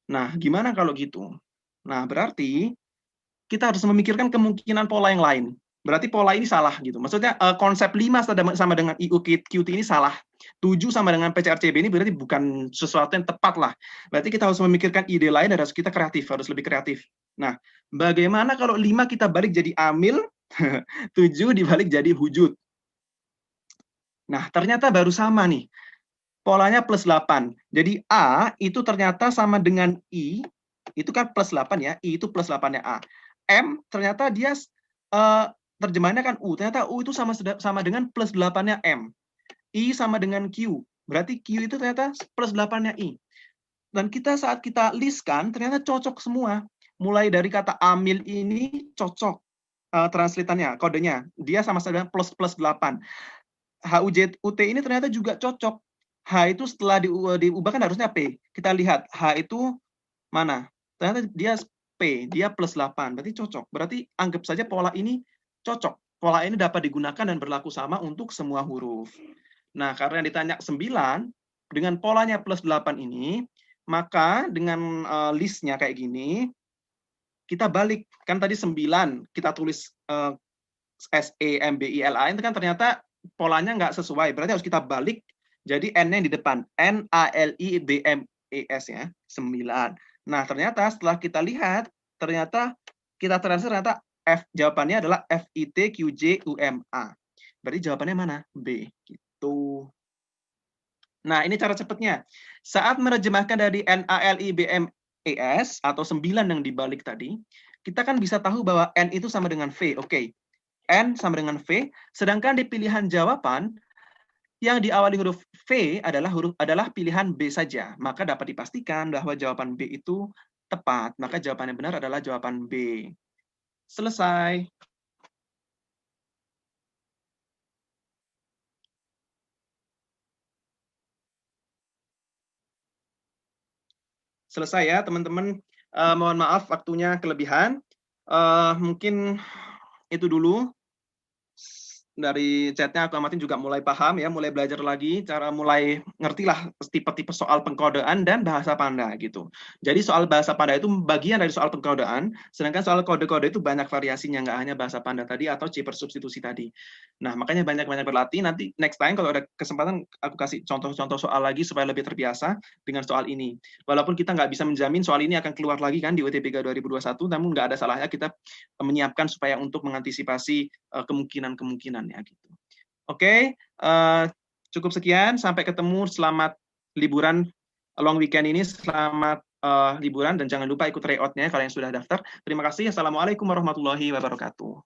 Speaker 1: Nah, gimana kalau gitu? Nah, berarti kita harus memikirkan kemungkinan pola yang lain. Berarti pola ini salah gitu. Maksudnya konsep 5 sama dengan IUQT ini salah. 7 sama dengan PCRCB ini berarti bukan sesuatu yang tepat lah. Berarti kita harus memikirkan ide lain dan harus kita kreatif, harus lebih kreatif. Nah, bagaimana kalau 5 kita balik jadi amil, 7 dibalik jadi hujud. Nah, ternyata baru sama nih. Polanya plus 8. Jadi A itu ternyata sama dengan I, itu kan plus 8 ya, I itu plus 8-nya A. M ternyata dia terjemahannya kan U, ternyata U itu sama dengan plus 8-nya M. I sama dengan Q, berarti Q itu ternyata plus 8-nya I. Dan kita saat kita listkan, ternyata cocok semua. Mulai dari kata amil ini cocok translatannya, kodenya. Dia sama dengan plus 8. HUJUT ini ternyata juga cocok. H itu setelah diubah kan harusnya P. Kita lihat, H itu mana? Ternyata dia P, dia plus 8. Berarti cocok. Berarti anggap saja pola ini cocok. Pola ini dapat digunakan dan berlaku sama untuk semua huruf. Nah, karena ditanya 9, dengan polanya plus 8 ini, maka dengan listnya kayak gini, kita balik. Kan tadi 9, kita tulis SEMBILA, itu kan ternyata polanya nggak sesuai. Berarti harus kita balik, jadi N-nya di depan. NALIBMES ya, 9. Nah, ternyata setelah kita lihat, ternyata kita transfer, ternyata jawabannya adalah FITQJUMA. Berarti jawabannya mana? B. Gitu. Nah, ini cara cepatnya. Saat menerjemahkan dari NALIBMES atau 9 yang dibalik tadi, kita kan bisa tahu bahwa N itu sama dengan V. Oke. N sama dengan V, sedangkan di pilihan jawaban yang diawali huruf V adalah pilihan B saja. Maka dapat dipastikan bahwa jawaban B itu tepat. Maka jawaban yang benar adalah jawaban B. Selesai. Selesai ya, teman-teman. Mohon maaf waktunya kelebihan. Mungkin itu dulu. Dari chatnya aku amatin juga mulai paham ya, mulai belajar lagi, cara mulai ngertilah tipe-tipe soal pengkodean dan bahasa Panda gitu. Jadi soal bahasa Panda itu bagian dari soal pengkodean, sedangkan soal kode-kode itu banyak variasinya, nggak hanya bahasa Panda tadi atau chipper substitusi tadi. Nah, makanya banyak-banyak berlatih, nanti next time kalau ada kesempatan aku kasih contoh-contoh soal lagi supaya lebih terbiasa dengan soal ini. Walaupun kita nggak bisa menjamin soal ini akan keluar lagi kan di UTBK 2021, namun nggak ada salahnya kita menyiapkan supaya untuk mengantisipasi kemungkinan-kemungkinan ya gitu. Oke, cukup sekian. Sampai ketemu. Selamat liburan long weekend ini. Selamat liburan dan jangan lupa ikut tryout-nya kalau yang sudah daftar. Terima kasih. Assalamualaikum warahmatullahi wabarakatuh.